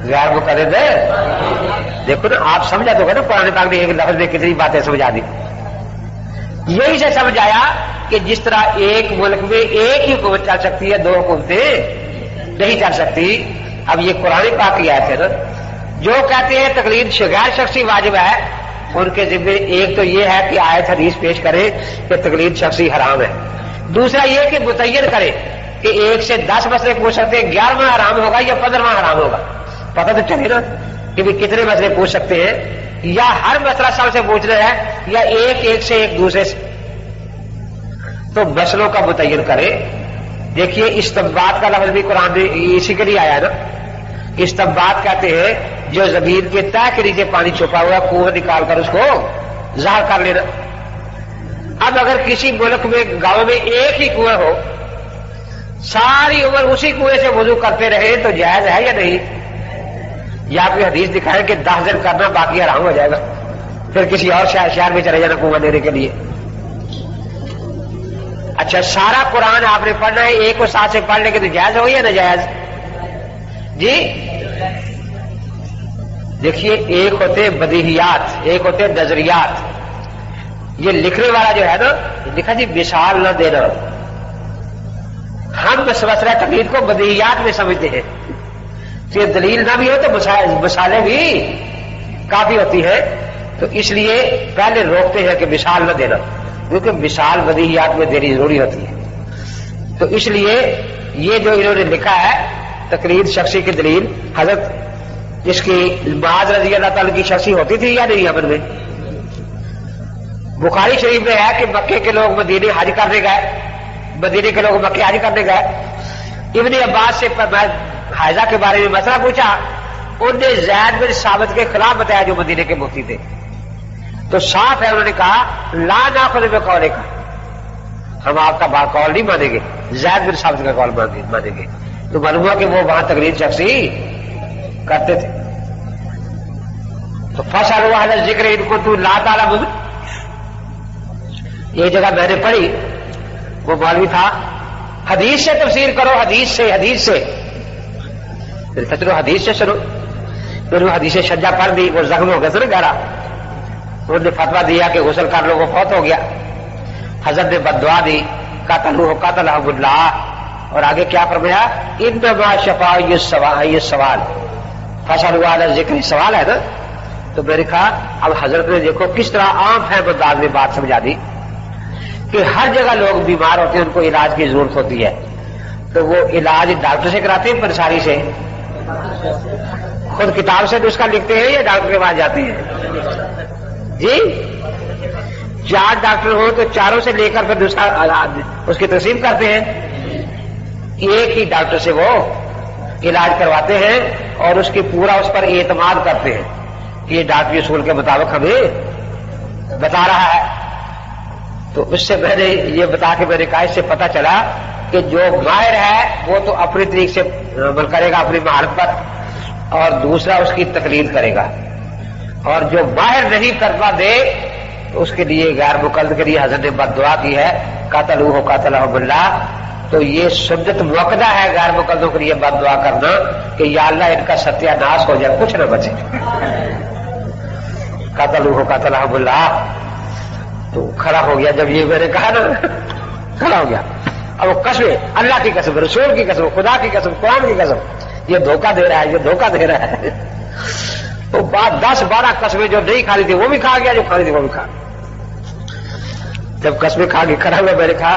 B: غیر مقلد ہے. دیکھو نا، آپ سمجھا تو نا قرآن پاک نے ایک لفظ میں کتنی باتیں سمجھا دی. یہی سے سمجھایا کہ جس طرح ایک ملک میں ایک ہی حکومت چل سکتی ہے، 2 حکومتیں نہیں چل سکتی. اب یہ قرآن پاک کی آیت ہے نا. جو کہتے ہیں تقلید غیر شخصی واجب ہے، ان کے ذمہ ایک تو یہ ہے کہ آیت حدیث پیش کرے کہ تقلید شخصی حرام ہے. دوسرا یہ کہ متعین کرے کہ 1 سے 10 مسئلے پوچھ سکتے ہیں، 11واں حرام ہوگا یا 15واں حرام ہوگا. پتہ تو چلے نا کہ بھی کتنے مسئلے پوچھ سکتے ہیں، یا ہر مسئلہ سب سے پوچھنا ہے یا ایک سے ایک دوسرے سے. تو مسئلوں کا متعین کرے. دیکھیے استنباط کا لفظ بھی قرآن میں اسی کے لیے آیا ہے نا. استنباط کہتے ہیں جو زمین کے تہ کے نیچے پانی چھپا ہوا کنواں نکال کر اس کو ظاہر کر لینا. اب اگر کسی ملک میں گاؤں میں ایک ہی کنواں ہو، ساری عمر اسی کنویں سے وضو کرتے رہے تو جائز ہے یا نہیں؟ یا کوئی حدیث دکھائیں کہ 10 دن کرنا باقی حرام ہو جائے گا، پھر کسی اور شہر میں چلے جانا کنواں لینے کے لیے. اچھا، سارا قرآن آپ نے پڑھنا ہے، ایک اور ساتھ سے پڑھ لیں گے تو جائز ہوگی یا ناجائز جی؟ دیکھیے، ایک ہوتے بدیہیات، ایک ہوتے نظریات. یہ لکھنے والا جو ہے نا، لکھا جی مثال نہ دینا. ہم مسئلہ تقلید کو بدیہیات میں سمجھتے ہیں کہ دلیل نہ بھی ہو تو مثالیں بھی کافی ہوتی ہیں. تو اس لیے پہلے روکتے ہیں کہ مثال نہ دینا، کیونکہ مثال بدیہیات میں دینی ضروری ہوتی ہے. تو اس لیے یہ جو انہوں نے لکھا ہے تقلید شخصی کی دلیل، حضرت جس کی معاذ رضی اللہ تعالی کی شخصی ہوتی تھی یا نہیں یمن میں؟ بخاری شریف میں ہے کہ مکے کے لوگ مدینے حج کرنے گئے، مدینے کے لوگ مکے حج کرنے گئے. ابن عباس سے حائضہ کے بارے میں مسئلہ پوچھا، انہوں نے زید بن ثابت کے خلاف بتایا جو مدینے کے مفتی تھے. تو صاف ہے، انہوں نے کہا لا ناخذ بقولک، ہم آپ کا قول نہیں مانیں گے، زید بن ثابت کا قول مانیں گے. تو معلوم ہوا کہ وہ وہاں تقلید شخصی کرتے تھے. تو فاسألوا اہل الذکر ان کنتم لا تعلمون. یہ جگہ میں نے پڑھی، وہ مولوی تھا، حدیث سے تفسیر کرو، حدیث سے چلو حدیث سے سنو. پھر وہ حدیث شجا پڑھ دی، وہ زخم ہو گیا سر گہرا. انہوں نے فتویٰ دیا کہ غسل کر لو، وہ فوت ہو گیا. حضرت نے بددعا دی، قاتلوہ قاتلہم اللہ. اور آگے کیا فرمایا؟ انما شفاء یہ سوال، فاسألوا اہل الذکر سوال ہے نا. تو میں نے کہا اب حضرت نے دیکھو کس طرح عام فہم انداز میں بات سمجھا دی کہ ہر جگہ لوگ بیمار ہوتے ہیں، ان کو علاج کی ضرورت ہوتی ہے. تو وہ علاج ڈاکٹر سے کراتے ہیں، پنساری سے؟ خود کتاب سے نسخہ لکھتے ہیں یا ڈاکٹر کے پاس جاتے ہیں جی؟ 4 ڈاکٹر ہو تو چاروں سے لے کر پھر نسخہ اس کی تقسیم کرتے ہیں. ایک ہی ڈاکٹر سے وہ علاج کرواتے ہیں اور اس کی پورا اس پر اعتماد کرتے ہیں کہ یہ ڈاکٹری اصول کے مطابق ہمیں بتا رہا ہے. تو اس سے میں نے یہ بتا کے میں نے کہا اس سے پتہ چلا کہ جو ماہر ہے وہ تو اپنے طریقے سے عمل کرے گا اپنی مہارت پر، اور دوسرا اس کی تقلید کرے گا. اور جو ماہر نہیں کروا دے تو اس کے لیے غیر مقلد کے لیے حضرت نے بددعا کی ہے، قاتلوہ قاتلہم اللہ. تو یہ سنت موقدہ ہے غیر مقلدوں کے لیے بددعا کرنا کہ یا اللہ ان کا ستیہ ناش ہو جائے، کچھ نہ بچے. قاتلوہ قاتلہم اللہ. تو کھڑا ہو گیا جب یہ میں نے کہا نا، کھڑا ہو گیا. اب وہ قسم، اللہ کی قسم، رسول کی قسم، خدا کی قسم، قرآن کی قسم، یہ دھوکہ دے رہا ہے، یہ دھوکہ دے رہا ہے. تو بعد 10-12 قسمیں جو نہیں کھانی تھی وہ بھی کھا گیا، جو کھانی تھی وہ بھی کھا. جب قسمیں کھا کے کھڑا ہوا میں نے کہا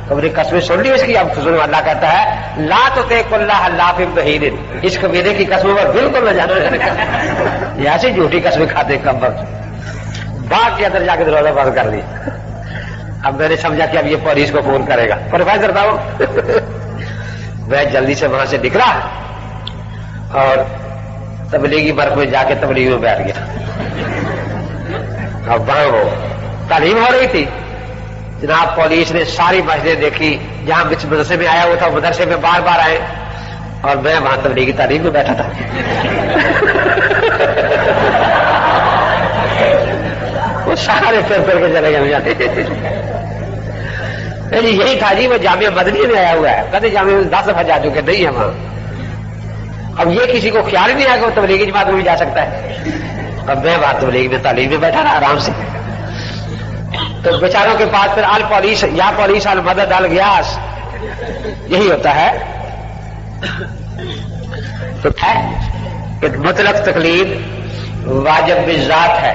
B: تم نے قسمیں سن لی اس کی؟ اب سنو اللہ کہتا ہے لا تطیع اللہ اللہ بہین، اس کبیرے کی قسموں پر بالکل نہ جانا. یہاں سے جھوٹی قسمیں کھاتے کم وقت باغ کے اندر جا کے دروازہ بند کر لی. اب میں نے سمجھا کہ اب یہ پولیس کو فون کرے گا. پروفیسر صاحب میں جلدی سے وہاں سے نکلا اور تبلیغی برق میں جا کے تبلیغ میں بیٹھ گیا. اب وہاں وہ تعلیم ہو رہی تھی. جناب پولیس نے ساری مسجدیں دیکھی جہاں مدرسے میں آیا ہوا تھا، مدرسے میں بار بار آئے اور میں وہاں تبلیغی تعلیم میں بیٹھا تھا. وہ سارے پھر کے چلے گئے جاتے. یہی تھا جی وہ جامعہ مدنی میں آیا ہوا ہے. کہتے جامعہ 10 دفعہ جا چکے نہیں ہے وہاں. اب یہ کسی کو خیال ہی نہیں آیا کہ وہ تبلیغی جماعت میں بھی جا سکتا ہے. اب میں وہاں تبلیغ میں تعلیم میں بیٹھا رہا آرام سے. تو بیچاروں کے پاس پھر پولیس یا پولیس مدد گیاس یہی ہوتا ہے. تو کہ مطلق تقلید واجب بالذات ہے.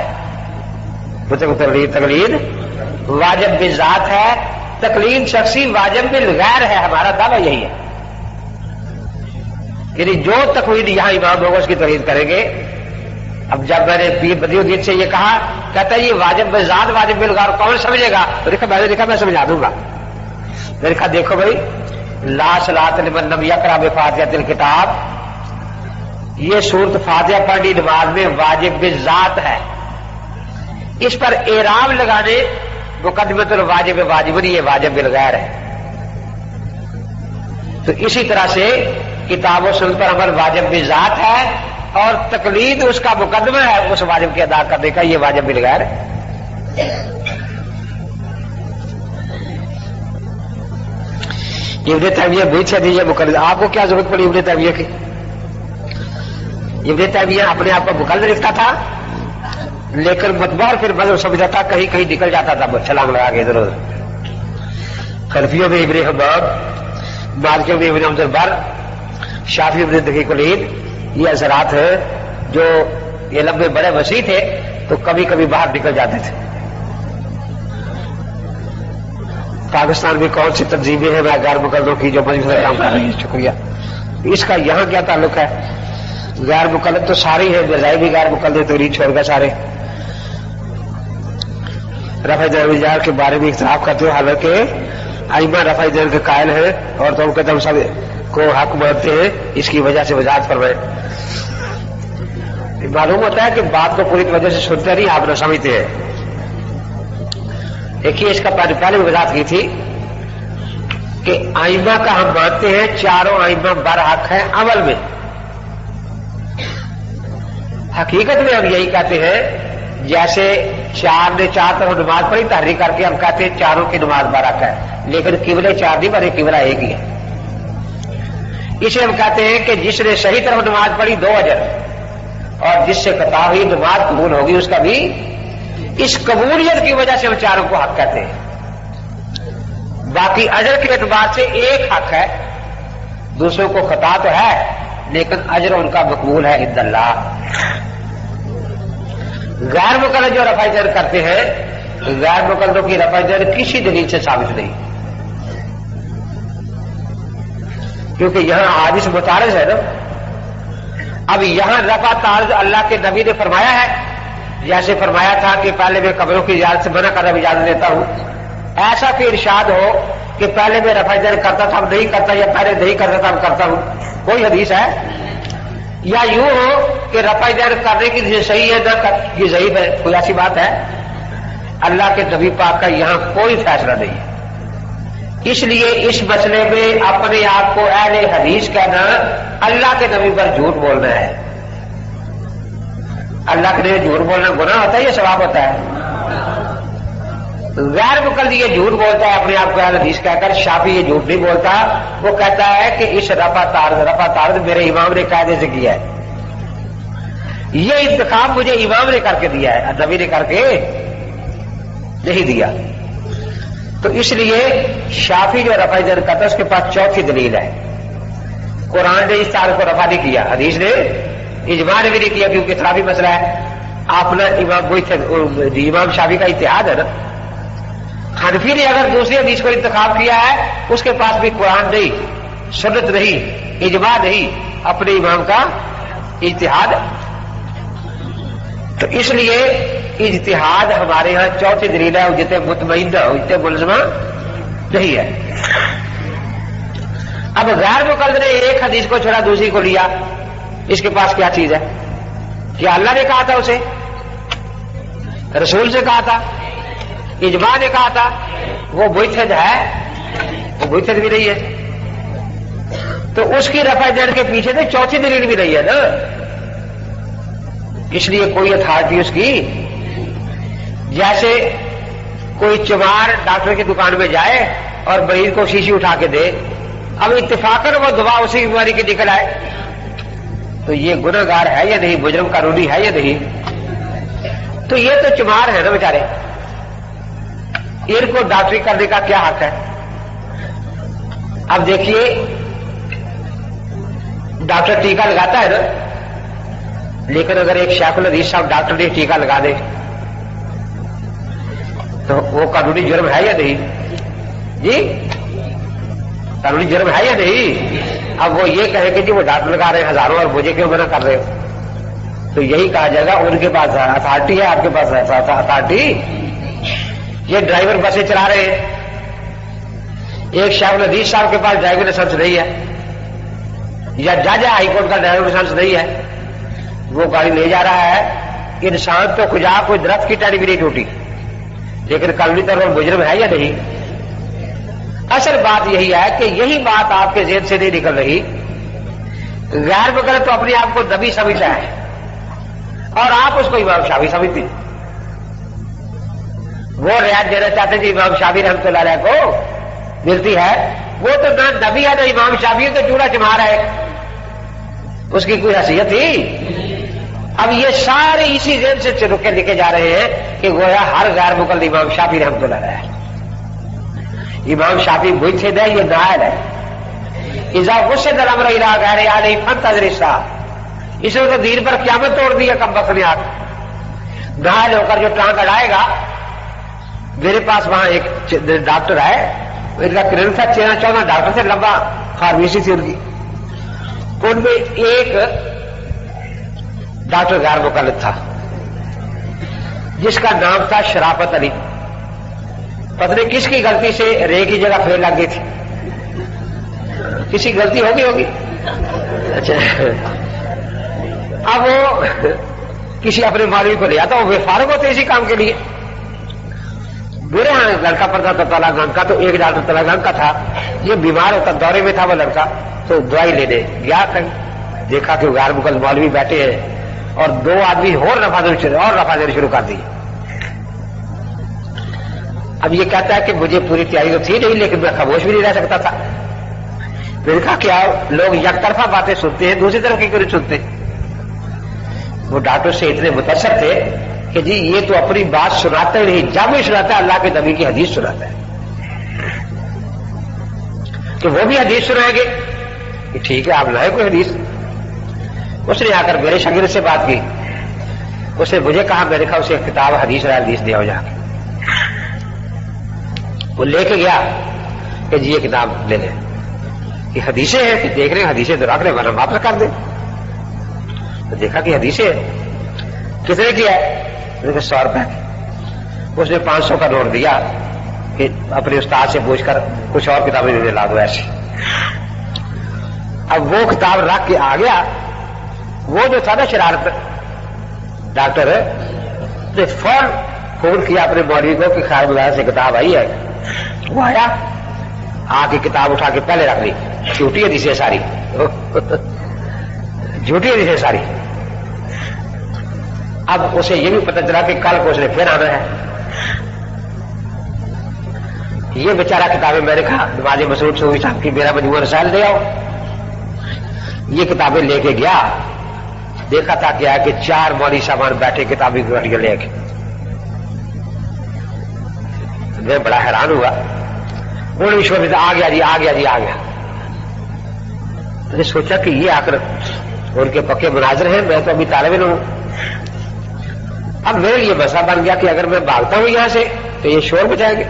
B: مطلق تقلید واجب بالذات ہے. تقلید شخصی واجب بالغیر ہے. ہمارا دعویٰ یہی ہے. یعنی جو تقلید یہاں امام ہوگا اس کی تقلید کریں گے. اب جب میں نے پیر بدی الدین سے یہ کہا کہتا ہے یہ واجب بالذات واجب بالغیر کون سمجھے گا؟ تو میں نے لکھا میں سمجھا دوں گا. میں نے کہا دیکھو بھائی لا صلاۃ لمن لم یقرأ بفاتحۃ الکتاب، یہ سورۃ فاتحہ پڑھنی نماز میں واجب بالذات ہے. اس پر اعراب لگانے مقدمۃ الواجب واجب نہیں، یہ واجب بالغیر ہے. تو اسی طرح سے کتاب و سنت پر عمل واجب بالذات ہے اور تقلید اس کا مقدمہ ہے اس واجب کے ادا کرنے کا، یہ واجب بالغیر ہے. ابن تیمیہ بیچ سے دیجیے مقلد. آپ کو کیا ضرورت پڑی ابن تیمیہ کی؟ ابن تیمیہ اپنے آپ کو مقلد لکھتا تھا لیکن متبار پھر بدل سمجھتا تھا، کہیں کہیں نکل جاتا تھا چھلانگ لگا کے ادھر ادھر. حنفیوں میں ابن حباب، مالکیوں میں ابن عبد البر، شافعی ابن دقیق العید، یہ اثرات ہیں جو علم میں بڑے وسیع تھے تو کبھی کبھی باہر نکل جاتے تھے. پاکستان میں کون سی تنظیمیں ہیں غیر مقلدوں کی جو مجلس میں کام کر رہی ہیں؟ شکریہ. اس کا یہاں کیا تعلق ہے؟ غیر مقلد تو سارے ہیں، جزائی بھی غیر مقلد تقریر چھوڑ کر سارے. رفع دین کے بارے میں اختلاف کرتے ہو، حالانکہ ائمہ رفع دین کے قائل ہیں اور تم کے تم سب کو حق مانتے ہیں. اس کی وجہ سے وضاحت فرمائیں. معلوم ہوتا ہے کہ بات کو پوری وجہ سے سنتے نہیں، آپ نہ سمجھتے ہیں. دیکھیے اس کا پہلے وضاحت کی تھی کہ ائمہ کا ہم مانتے ہیں چاروں ائمہ برحق ہیں عمل میں. حقیقت میں ہم یہی کہتے ہیں جیسے چار نے 4 طرف نماز پڑھی تحریک کر کے ہم کہتے ہیں چاروں کی نماز برحق ہے، لیکن قبلے 4 نہیں بنے، قبلہ ایک ہی ہے. اسے ہم کہتے ہیں کہ جس نے صحیح طرف نماز پڑھی 2 اجر، اور جس سے قطع ہوئی نماز قبول ہوگی اس کا بھی. اس قبولیت کی وجہ سے ہم چاروں کو حق کہتے ہیں. باقی اجر کے اعتبار سے ایک حق ہے، دوسروں کو خطا تو ہے لیکن اجر ان کا مقبول ہے عند اللہ. غیر مقلد جو رفع دین کرتے ہیں، غیر مقلدوں کی رفع دین کسی دلیل سے ثابت نہیں، کیونکہ یہاں حادث متعارض ہے نا. اب یہاں رفع تعارض اللہ کے نبی نے فرمایا ہے، جیسے فرمایا تھا کہ پہلے میں قبروں کی اجازت سے منع کرنا اجازت دیتا ہوں. ایسا کہ ارشاد ہو کہ پہلے میں رفع دین کرتا تھا اب نہیں کرتا، یا پہلے نہیں کرتا تھا اب کرتا ہوں، کوئی حدیث ہے؟ یا یوں ہو کہ رفع دین کرنے کی صحیح ہے نہ یہ ضعیف ہے، کوئی ایسی بات ہے؟ اللہ کے نبی پاک کا یہاں کوئی فیصلہ نہیں ہے. اس لیے اس مسئلے میں اپنے آپ کو اہل حدیث کہنا اللہ کے نبی پر جھوٹ بولنا ہے. اللہ کے نبی جھوٹ بولنا گناہ ہوتا ہے یا ثواب ہوتا ہے؟ غیر مقلد یہ جھوٹ بولتا ہے اپنے آپ کو اہل حدیث کہہ کر. شافعی یہ جھوٹ نہیں بولتا، وہ کہتا ہے کہ اس رفع تعارض میرے امام نے قاعدے سے کیا ہے، یہ انتخاب مجھے امام نے کر کے دیا ہے، نبی نے کر کے نہیں دیا. تو اس لیے شافعی جو رفع دین کرتا ہے اس کے پاس چوتھی دلیل ہے. قرآن نے اس تعارض کو رفع نہیں کیا، حدیث نے اجماع نے بھی نہیں کیا، کیونکہ اختلافی مسئلہ ہے. اپنا امام شافعی کا اتحاد ہے نا. حنفی نے اگر دوسری حدیث کو انتخاب کیا ہے اس کے پاس بھی قرآن نہیں، سنت نہیں، اجماع نہیں، اپنے امام کا اجتہاد. تو اس لیے اجتہاد ہمارے ہاں چوتھی دلیل ہے، جتنے مطمئن جتنے ملزمہ نہیں ہے. اب غیر مقلد نے ایک حدیث کو چھوڑا دوسری کو لیا، اس کے پاس کیا چیز ہے؟ کیا اللہ نے کہا تھا اسے؟ رسول سے کہا تھا؟ اجماع نے کہا تھا؟ وہ مجتہد ہے؟ وہ مجتہد بھی نہیں ہے. تو اس کی رفع جڑ کے پیچھے تو چوتھی دلیل بھی نہیں ہے نا. اس لیے کوئی اتھارٹی اس کی، جیسے کوئی چمار ڈاکٹر کی دکان میں جائے اور مریض کو شیشی اٹھا کے دے، اب اتفاقاً وہ دوا اسی بیماری کی نکل آئے تو یہ گنہگار ہے یا نہیں، مجرم قانونی ہے یا نہیں؟ تو یہ تو چمار ہے نا بیچارے، ان کو ڈاکٹری کرنے کا کیا حق ہے؟ اب دیکھیے ڈاکٹر ٹیکہ لگاتا ہے نا، لیکن اگر ایک شیخ الحدیث صاحب ڈاکٹر نے ٹیکہ لگا دے تو وہ قانونی جرم ہے یا نہیں؟ جی قانونی جرم ہے یا نہیں؟ اب وہ یہ کہے کہ جی وہ ڈاکٹر لگا رہے ہیں ہزاروں اور مجھے کیوں منع کر رہے ہو؟ تو یہی کہا جائے گا ان کے پاس اتھارٹی ہے، آپ کے پاس اتھارٹی؟ یہ ڈرائیور بسیں چلا رہے ہیں، ایک شیخ الحدیث صاحب کے پاس ڈرائیور لائسنس نہیں ہے، یا جج ہائی کورٹ کا ڈرائیور لائسنس نہیں ہے، وہ گاڑی لے جا رہا ہے. انسان تو کجا کوئی درخت کی ٹہنی بھی نہیں ٹوٹی، لیکن قانونی طور پر مجرم ہے یا نہیں؟ اصل بات یہی ہے کہ یہی بات آپ کے ذہن سے نہیں نکل رہی. غیر مقلد تو اپنے آپ کو نبی سمجھتا ہے اور آپ اس کو امام شافعی سمجھتے ہیں. وہ رعایت دینا چاہتے ہیں جی امام شافعی رحمۃ اللہ علیہ کو ملتی ہے، وہ تو نہ نبی ہے نہ امام شافعی، تو چوڑا چمار ہے، اس کی کوئی حیثیت تھی؟ اب یہ سارے اسی ذہن سے چلو کے لکھے جا رہے ہیں کہ گویا ہر غیر مقلد امام شافعی رحمۃ اللہ علیہ ہے. امام شافعی مجتہد ہے، یہ نائل ہے. اذا وسد الامر الى غیر علیہ فانتظر الساعۃ، اس نے تو دین پر قیامت توڑ دی ہے کم بخت نے. آپ نائل ہو کر جو ٹانگ اڑائے گا. میرے پاس وہاں ایک ڈاکٹر ہے، ان کا کلینک تھا 13-14 ڈاکٹر سے لمبا فارمیسی تھی ان کی. ان میں ایک ڈاکٹر غیر مقلد تھا جس کا نام تھا شرافت علی. پتہ نہیں کس کی غلطی سے رے کی جگہ فیل لگ گئی تھی، کسی غلطی ہوگی. اچھا اب وہ کسی اپنے مولوی کو لے آتا، وہ بے فارغ ہوتے اسی کام کے لیے. میرے ہاں لڑکا پڑتا تھا تلنگانہ کا، تو ایک ڈاکٹر تلنگانہ کا تھا، یہ بیمار ہوتا دورے میں تھا وہ لڑکا، تو دوائی لینے گیا. دیکھا کہ غیر مقلد مولوی بیٹھے ہیں اور 2 آدمی اور رفع دینے شروع کر دی. اب یہ کہتا ہے کہ مجھے پوری تیاری تو تھی نہیں، لیکن میں خاموش بھی نہیں رہ سکتا تھا. میں نے کہا کیا لوگ یک طرفہ باتیں سنتے ہیں، دوسری طرف کی کیوں نہیں سنتے؟ وہ ڈاکٹر سے اتنے متاثر تھے کہ جی یہ تو اپنی بات سناتا ہی نہیں، جب بھی سناتا ہے اللہ کے نبی کی حدیث سناتا ہے. کہ وہ بھی حدیث سنائیں گے کہ ٹھیک ہے آپ لائے کوئی حدیث. اس نے آ کر میرے شاگرد سے بات کی، اس نے مجھے کہا، میں نے کہا اسے کتاب حدیث دے آؤ جا کے. وہ لے کے گیا کہ جی یہ کتاب لے لیں، یہ حدیثیں ہیں. کہ دیکھ رہے ہیں حدیثیں تو رکھ لیں ورنہ واپس کر دیں. تو دیکھا کہ حدیثیں ہیں. کتنے کی ہے؟ 100 روپے. اس نے 500 کا نوٹ دیا کہ اپنے استاد سے پوچھ کر کچھ اور کتابیں مجھے لا دو ایسی. اب وہ کتاب رکھ کے آ گیا. وہ جو تھا نا شرارت ڈاکٹر نے فوراً فون کیا اپنے مولوی کو کہ خیر مدار سے کتاب آئی ہے. وہ آیا، آ کے کتاب اٹھا کے پہلے رکھ لی. جھوٹی حدیثیں ساری، جھوٹی حدیثیں ساری. اب اسے یہ بھی پتہ چلا کہ کل کو اس نے پھر آنا ہے. یہ بیچارہ کتابیں، میں نے کہا نواز مسعود صوفی صاحب کی میرا مجموعہ رسائل دے آؤ. یہ کتابیں لے کے گیا. دیکھا تھا کیا کہ 4 مولوی صاحب بیٹھے کتابیں کی گھڑیاں لے کے. میں بڑا حیران ہوا. انہوں نے شور آ گیا جی، آ گیا جی، آ گیا. میں نے سوچا کہ یہ آ کر ان کے پکے مناظر ہیں، میں تو ابھی طالب علم ہوں. اب میرے لیے مسئلہ بن گیا کہ اگر میں بھاگتا ہوں یہاں سے تو یہ شور بچائیں گے.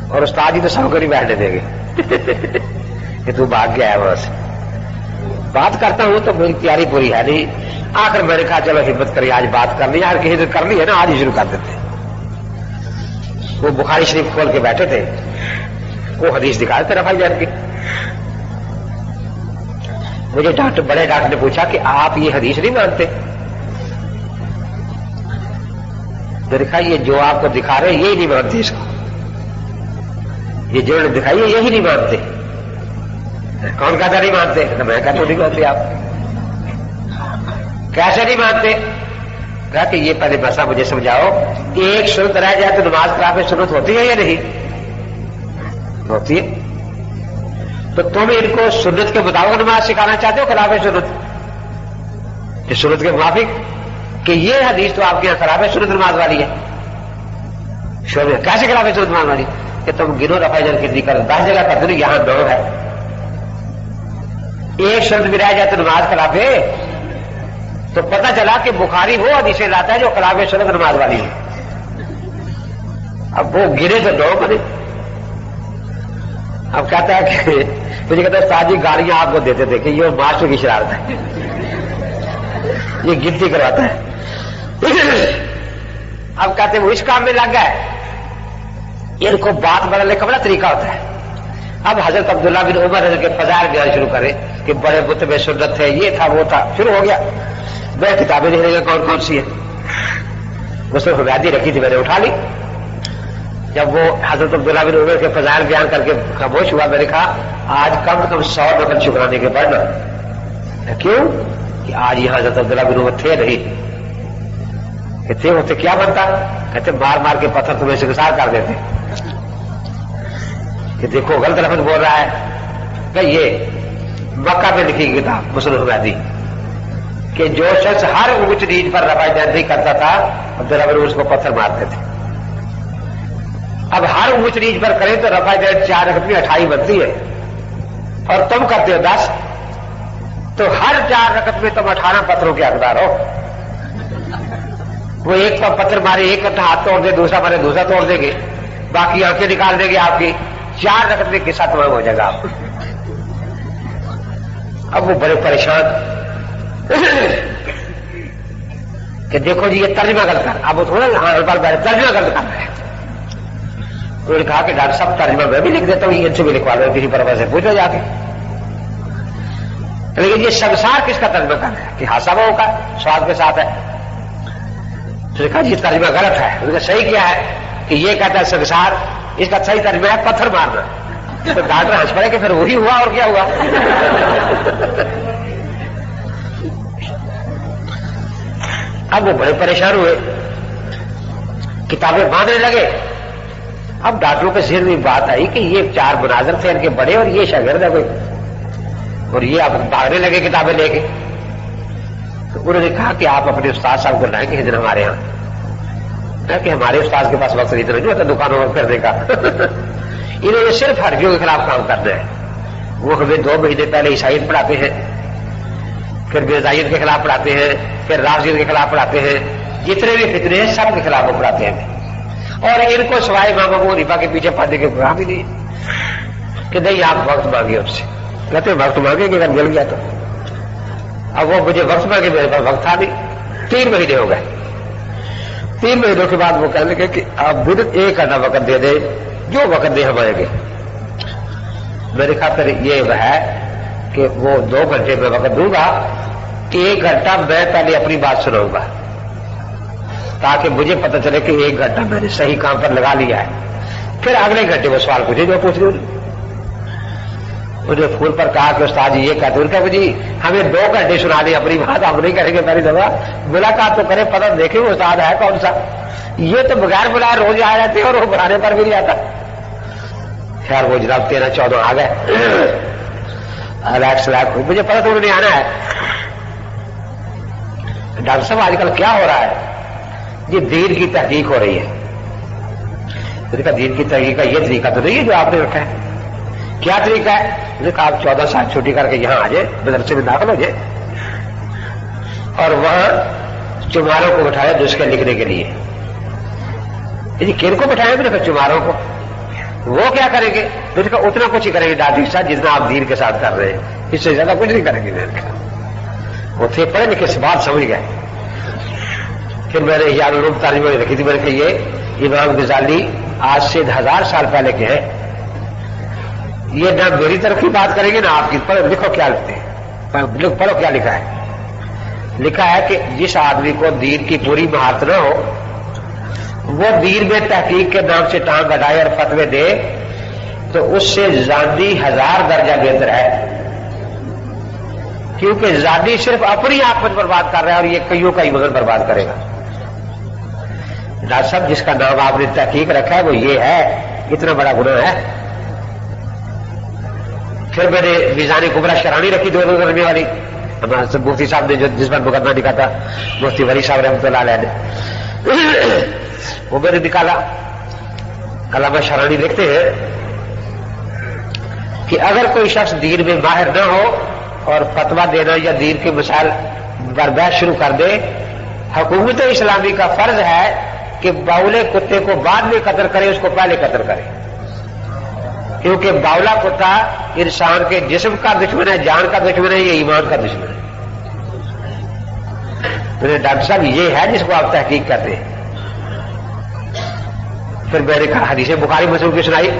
A: اور استاد جی تو سب کو نہیں بیٹھنے دیں گے کہ تو بھاگ گیا ہے وہاں سے. بات کرتا ہوں تو میری تیاری پوری ہے نہیں. آخر میں نے کہا چلو ہمت کری آج بات کر لی, یار کہیں تو کر لی ہے نا, آج ہی شروع کر دیتے. وہ بخاری شریف کھول کے بیٹھے تھے, وہ حدیث دکھا دیتے رفاعی جان کی. مجھے بڑے ڈاکٹر نے پوچھا کہ آپ یہ حدیث نہیں مانتے؟ میں نے کہا یہ جو آپ کو دکھا رہے ہیں یہی نہیں مانتے, اس کو یہ جو نے دکھائی ہے یہی نہیں مانتے. کون کہتا نہیں مانتے؟ میں کہتا نہیں مانتے. آپ کیسے نہیں مانتے؟ کہا کہ یہ پہلے مسئلہ مجھے سمجھاؤ, ایک سنت رہ جائے تو نماز خلاف سنت ہوتی ہے یا نہیں ہوتی ہے؟ تو تم ان کو سنت کے مطابق نماز سکھانا چاہتے ہو خلاف سنت؟ سنت کے موافق کہ یہ حدیث تو آپ کے یہاں خلاف سنت نماز والی ہے. شعبے کیسے خلاف سنت نماز والی کہ تم گنو رفع جن کی ذکر 10 جگہ کر دو, یہاں 9 ہے. ایک سنت بھی رہ جائے تو نماز خلاف ہے. تو پتہ چلا کہ بخاری وہ حدیثیں لاتا ہے جو خلاف سنت نماز والی ہے. اب وہ گرے تو 9 بنے. اب کہتا ہے کہ مجھے کہتا ہے استاد جی گالیاں آپ کو دیتے تھے کہ یہ ماسٹر کی شرارت ہے, یہ گنتی کرواتا ہے. اب کہتے ہیں وہ اس کام میں لگ گیا ہے, ان کو بات بدلنے کا بڑا طریقہ ہوتا ہے. اب حضرت عبداللہ بن عمر حضرت کے فضائل بیان شروع کرے کہ بڑے بت میں سنت تھے, یہ تھا وہ تھا, شروع ہو گیا. میں کتابیں لکھنے کا کون کون سی ہے, مسلم حمیدی رکھی تھی, میں نے اٹھا لی. جب وہ حضرت عبداللہ بن عمر کے فضائل بیان کر کے خاموش ہوا, میں نے کہا آج کم سے کم 100 نفل شکرانے کے پڑھنا. کیوں کہ آج یہاں حضرت عبداللہ بن عمر تھے نہیں. کہتے ہوتے کیا بنتا؟ کہتے مار مار کے پتھر تمہیں سنسار کر دیتے کہ دیکھو غلط لفظ بول رہا ہے. کہ یہ مکہ میں لکھی کتاب مسلم حمیدی کہ جو شخص ہر اونچ نیچ پر رفع دہی کرتا تھا عبداللہ بن عمر اس کو پتھر مارتے تھے. اب ہر اونچ نیچ پر کریں تو رفع دہی 4 رکعت میں 28 بنتی ہے, اور تم کرتے ہو 10, تو ہر 4 رکعت میں تم 18 پتھروں کے حقدار ہو. وہ ایک پر پتھر مارے, ایک کا ہاتھ توڑ دے, دوسرا مارے دوسرا توڑ دیں گے, باقی آنکھیں نکال دیں گے آپ کی. 4 رکعت میں قصہ تمام ہو جائے گا. اب وہ بڑے پریشان کہ دیکھو جی یہ ترجمہ غلط کر. اب وہ تھوڑا ترجمہ غلط کر رہے ہیں. انہوں نے کہا کہ ڈاکٹر صاحب ترجمہ میں بھی لکھ دیتا ہوں, ان سے بھی لکھوا دو, کسی پروا سے پوچھو جا کے. لیکن یہ شمسار کس کا ترجمہ کر رہا ہے کہ ہاسابوں کا سواد کے ساتھ ہے. تو نے کہا جی ترجمہ غلط ہے. اس کا صحیح کیا ہے کہ یہ کہتا ہے شمسار, اس کا صحیح ترجمہ ہے پتھر مارنا. تو ڈاکٹر ہنس پڑے کہ پھر وہی ہوا اور کیا ہوا. اب وہ بڑے پریشان ہوئے, کتابیں باندھنے لگے. اب ڈاکٹروں کے ذہن میں بات آئی کہ یہ 4 مناظر تھے ان کے بڑے, اور یہ شاگرد ہے کوئی, اور یہ اب بھاگنے لگے کتابیں لے کے. تو انہوں نے کہا کہ آپ اپنے استاد صاحب کو لائیں کہ ادھر ہمارے یہاں, کہ ہمارے استاد کے پاس وقت اتنا نہیں ہوتا دکانوں میں کرنے کا. انہوں نے صرف حرفیوں کے خلاف کام کرنا ہے. وہ ہمیں 2 مہینے پہلے عیسائیت پڑھاتے ہیں, پھر مرزائیت کے خلاف پڑھاتے ہیں, پھر رافضیت کے خلاف پڑھاتے ہیں, جتنے بھی فتنے ہیں سب کے خلاف وہ پڑھاتے ہیں. اور ان کو سوائے امام ابو حنیفہ کے پیچھے پڑھنے کے پروگرام ہی نہیں کہ نہیں آپ وقت مانگے ان سے. کہتے وقت مانگے کہ اگر مل گیا تو. اب وہ مجھے وقت مانگے, میرے پاس وقت تھا نہیں. 3 مہینے ہو گئے. 3 مہینوں کے بعد وہ کہنے لگے کہ آپ بدت 1 گھنٹہ وقت دے دیں, جو وقت دے ہم آئیں گے. میں نے کہا پھر یہ ہے کہ وہ 2 گھنٹے میں وقت دوں گا, 1 گھنٹہ میں پہلے اپنی بات سناؤں گا تاکہ مجھے پتہ چلے کہ 1 گھنٹہ میں نے صحیح کام پر لگا لیا ہے. پھر اگلے گھنٹے وہ سوال پوچھے جو پوچھ رہے. انہوں نے پھول پر کہا کہ استاد جی یہ کہتے ہیں کہ جی ہمیں 2 گھنٹے سنا دیں اپنی بات, ہم نہیں کریں گے پہلی دفعہ. ملاقات تو کریں, پتہ دیکھیں وہ استاد ہے کون سا. یہ تو بغیر بلائے روز آ جاتے اور وہ بلانے پر بھی نہیں آتا. خیر وہ جناب 13-14 آ گئے. مجھے پتا تو انہوں نے آنا ہے. ڈاکٹر صاحب آج کل کیا ہو رہا ہے؟ یہ دین کی تحقیق ہو رہی ہے. دین کی تحقیق کا یہ طریقہ تو نہیں ہے جو آپ نے رکھا ہے. کیا طریقہ ہے؟ مجھے کہا آپ 14 سال چھٹی کر کے یہاں آ جائے, مدرسے میں داخل ہو جائے, اور وہاں چماروں کو بٹھایا نسخے لکھنے کے لیے. کن کو بٹھایا میں نے؟ چماروں کو. وہ کیا کریں گے؟ تو اس کا اتنا کچھ ہی کریں گے ڈاکٹر صاحب جتنا آپ دین کے ساتھ کر رہے ہیں، اس سے زیادہ کچھ نہیں کریں گے. میرے کا وہ تھے پڑھے لکھے سے بات سمجھ گئے. پھر میں نے یار لوگ ترجمہ رکھی تھی، میں نے کہ یہ امام غزالی آج سے 1000 سال پہلے کے ہیں، یہ نہ میری طرف کی بات کریں گے نہ آپ کی. پڑھو لکھو کیا لکھتے ہیں، پڑھو کیا لکھا ہے. لکھا ہے کہ جس آدمی کو دین کی پوری مہارت نہ ہو وہ دین میں تحقیق کے نام سے ٹانگ اڑائے اور فتوے دے تو اس سے زاندی 1000 درجہ بہتر ہے، کیونکہ زاندی صرف اپنی آنکھ برباد کر رہا ہے اور یہ کئیوں کا ہی وزن برباد کرے گا. ڈاکٹر صاحب جس کا نام آپ نے تحقیق رکھا ہے وہ یہ ہے، اتنا بڑا گناہ ہے. پھر میں نے میزان کبریٰ شرانی رکھی 2 کرنے والی، مفتی صاحب نے جو جس پر مقدمہ لکھا تھا مفتی ولی صاحب رحمۃ اللہ علیہ نے، وہ میں نے نکالا. علامہ شرانی لکھتے ہیں کہ اگر کوئی شخص دین میں ماہر نہ ہو اور فتویٰ دینا یا دین کے مسائل پر بحث شروع کر دے، حکومت اسلامی کا فرض ہے کہ باولے کتے کو بعد میں قتل کرے، اس کو پہلے قتل کرے، کیونکہ باولا کتا انسان کے جسم کا دشمن ہے، جان کا دشمن ہے، یہ ایمان کا دشمن ہے. میرے ڈاکٹر صاحب یہ ہے جس کو آپ تحقیق کرتے ہیں. پھر میں نے کہا حدیث بخاری مسلم کی سنائی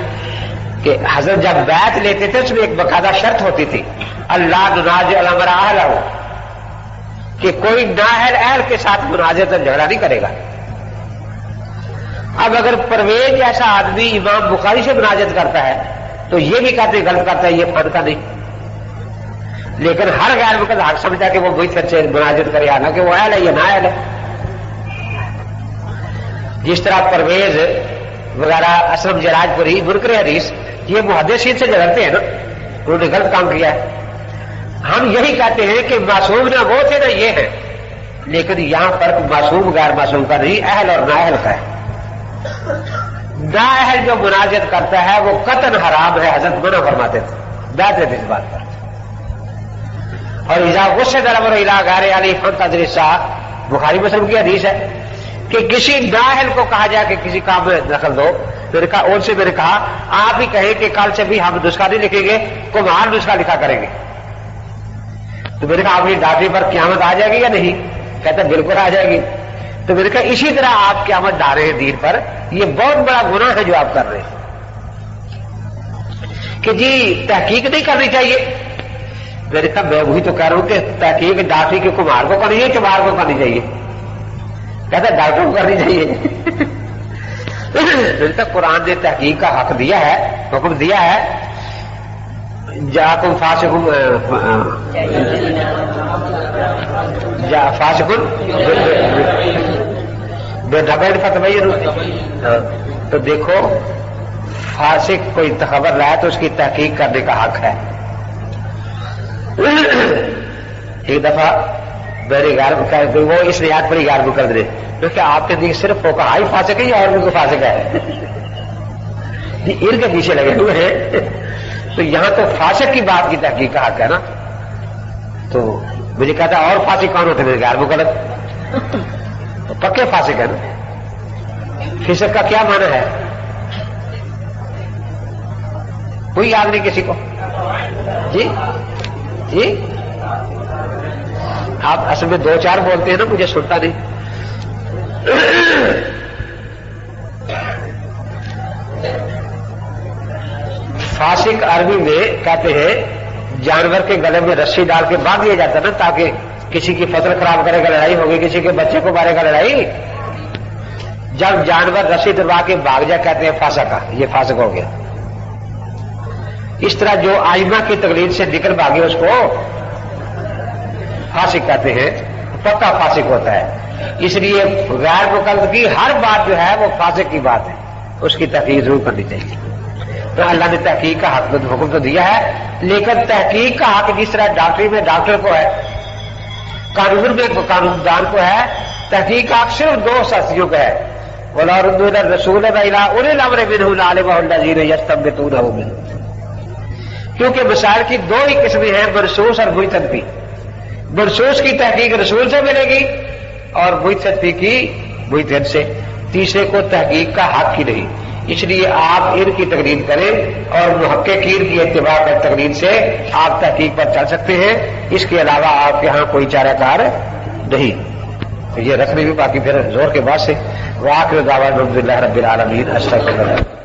A: کہ حضرت جب بیعت لیتے تھے اس میں ایک باقاعدہ شرط ہوتی تھی، اللہ نناز الامر اہلہ، کہ کوئی نااہل اہل کے ساتھ مناظرت اور جھگڑا نہیں کرے گا. اب اگر پرویز جیسا آدمی امام بخاری سے مناظرت کرتا ہے تو یہ بھی کہتے غلط کرتا ہے، یہ فن کا نہیں. لیکن ہر غیر مقدس حق سمجھتا ہے کہ وہ وہی سے مناظرت کرے، حالانکہ وہ اہل ہے یا نااہل ہے. جس طرح پرویز وغیرہ اسلم جراج پوری منکر حدیث یہ محدثین سے جھگڑتے ہیں نا، انہوں نے غلط کام کیا ہے. ہم یہی کہتے ہیں کہ معصوم نہ وہ تھے نہ یہ ہے، لیکن یہاں فرق معصوم غیر معصوم کا نہیں، اہل اور نااہل کا ہے. نااہل جو مناظرت کرتا ہے وہ قطعاً حرام ہے، حضرت منع فرماتے تھے، بیعت لیتے اس بات پر. اور اذا غصہ دربر الى غیر علی فانتظر الساعۃ، بخاری مسلم کی حدیث ہے کہ کسی نااہل کو کہا جائے کہ کسی کام میں دخل دو، میں نے کہا ان سے میں نے کہا آپ ہی کہیں کہ کل سے بھی ہم نسخہ نہیں لکھیں گے، کمہار نسخہ لکھا کریں گے. تو میں نے کہا آپ کی ڈاٹری پر قیامت آ جائے گی یا نہیں؟ کہتا بالکل آ جائے گی. تو میں نے کہا اسی طرح آپ قیامت ڈالے ہیں دین پر، یہ بہت بڑا گناہ ہے جو آپ کر رہے ہیں کہ جی تحقیق نہیں کرنی چاہیے. میں نے کہا میں وہی تو کہہ رہا ہوں کہ تحقیق ڈاکٹری کے کمہار کو کرنی ہے، چمار کو کرنی چاہیے. کہتا ڈاکٹر کو کرنی چاہیے. میں نے کہا قرآن نے تحقیق کا حق دیا ہے، حکم دیا ہے، جاکم فاسقون تو دیکھو فاسق کوئی خبر رہا ہے تو اس کی تحقیق کرنے کا حق ہے. ایک دفعہ میرے گھر وہ اس ریاض پر ہی گار کو کر دے کیونکہ آپ کے دیکھ صرف فوقہ ہی فاسق ہے یا اور بھی کوئی فاسق ہے جی ان کے پیچھے لگے ہوئے ہیں. تو یہاں تو فاسق کی بات کی تحقیق کا حق ہے نا. تو مجھے کہتا اور فاسق کون ہوتے میرے گھر کو غلط تو پکے فاسق ہے نا. فسق کا کیا معنی ہے؟ کوئی یاد نہیں کسی کو؟ جی جی آپ اصل میں 2-4 بولتے ہیں نا، مجھے سنتا نہیں. فاسق عربی میں کہتے ہیں جانور کے گلے میں رسی ڈال کے باندھ دیا جاتا نا تاکہ کسی کی فصل خراب کرے گا، لڑائی ہوگی، کسی کے بچے کو مارے گا، لڑائی. جب جانور رسی دبا کے بھاگ جائے کہتے ہیں فاسق کا، یہ فاسق ہو گیا. اس طرح جو آئمہ کی تقلید سے نکل بھاگے اس کو فاسق کہتے ہیں، پکا فاسق ہوتا ہے. اس لیے غیر مقلد کی ہر بات جو ہے وہ فاسق کی بات ہے، اس کی تحقیق ضرور کرنی چاہیے. تو اللہ نے تحقیق کا حکم تو دیا ہے، لیکن تحقیق کا حق جس طرح ڈاکٹری میں ڈاکٹر کو ہے، قانون میں قانوندان کو ہے، تحقیق کا حق صرف 2 شخصیوں کا ہے. وَلَا رُدُّونَ الرَّسُولَ إِلَىٰ أُولِي الْأَمْرِ مِنْهُمْ لَعَلِمَهُ الَّذِينَ يَسْتَنبِطُونَهُ مِنْهُمْ. کیونکہ مسائل کی 2 ہی قسمیں ہیں، منسوخ اور مجتہد کی. منسوخ کی تحقیق رسول سے ملے گی اور مجتہد کی مجتہد سے. تیسرے کو تحقیق کا حق ہی نہیں. اس لیے آپ ان کی تقلید کریں اور محققین کی اتباع کر تقلید سے آپ تحقیق پر چل سکتے ہیں. اس کے علاوہ آپ کے ہاں کوئی چارہ کار نہیں. یہ رکھنے بھی باقی پھر زور کے بعد سے. وآخر دعوانا الحمدللہ رب العالمین. استغفر اللہ.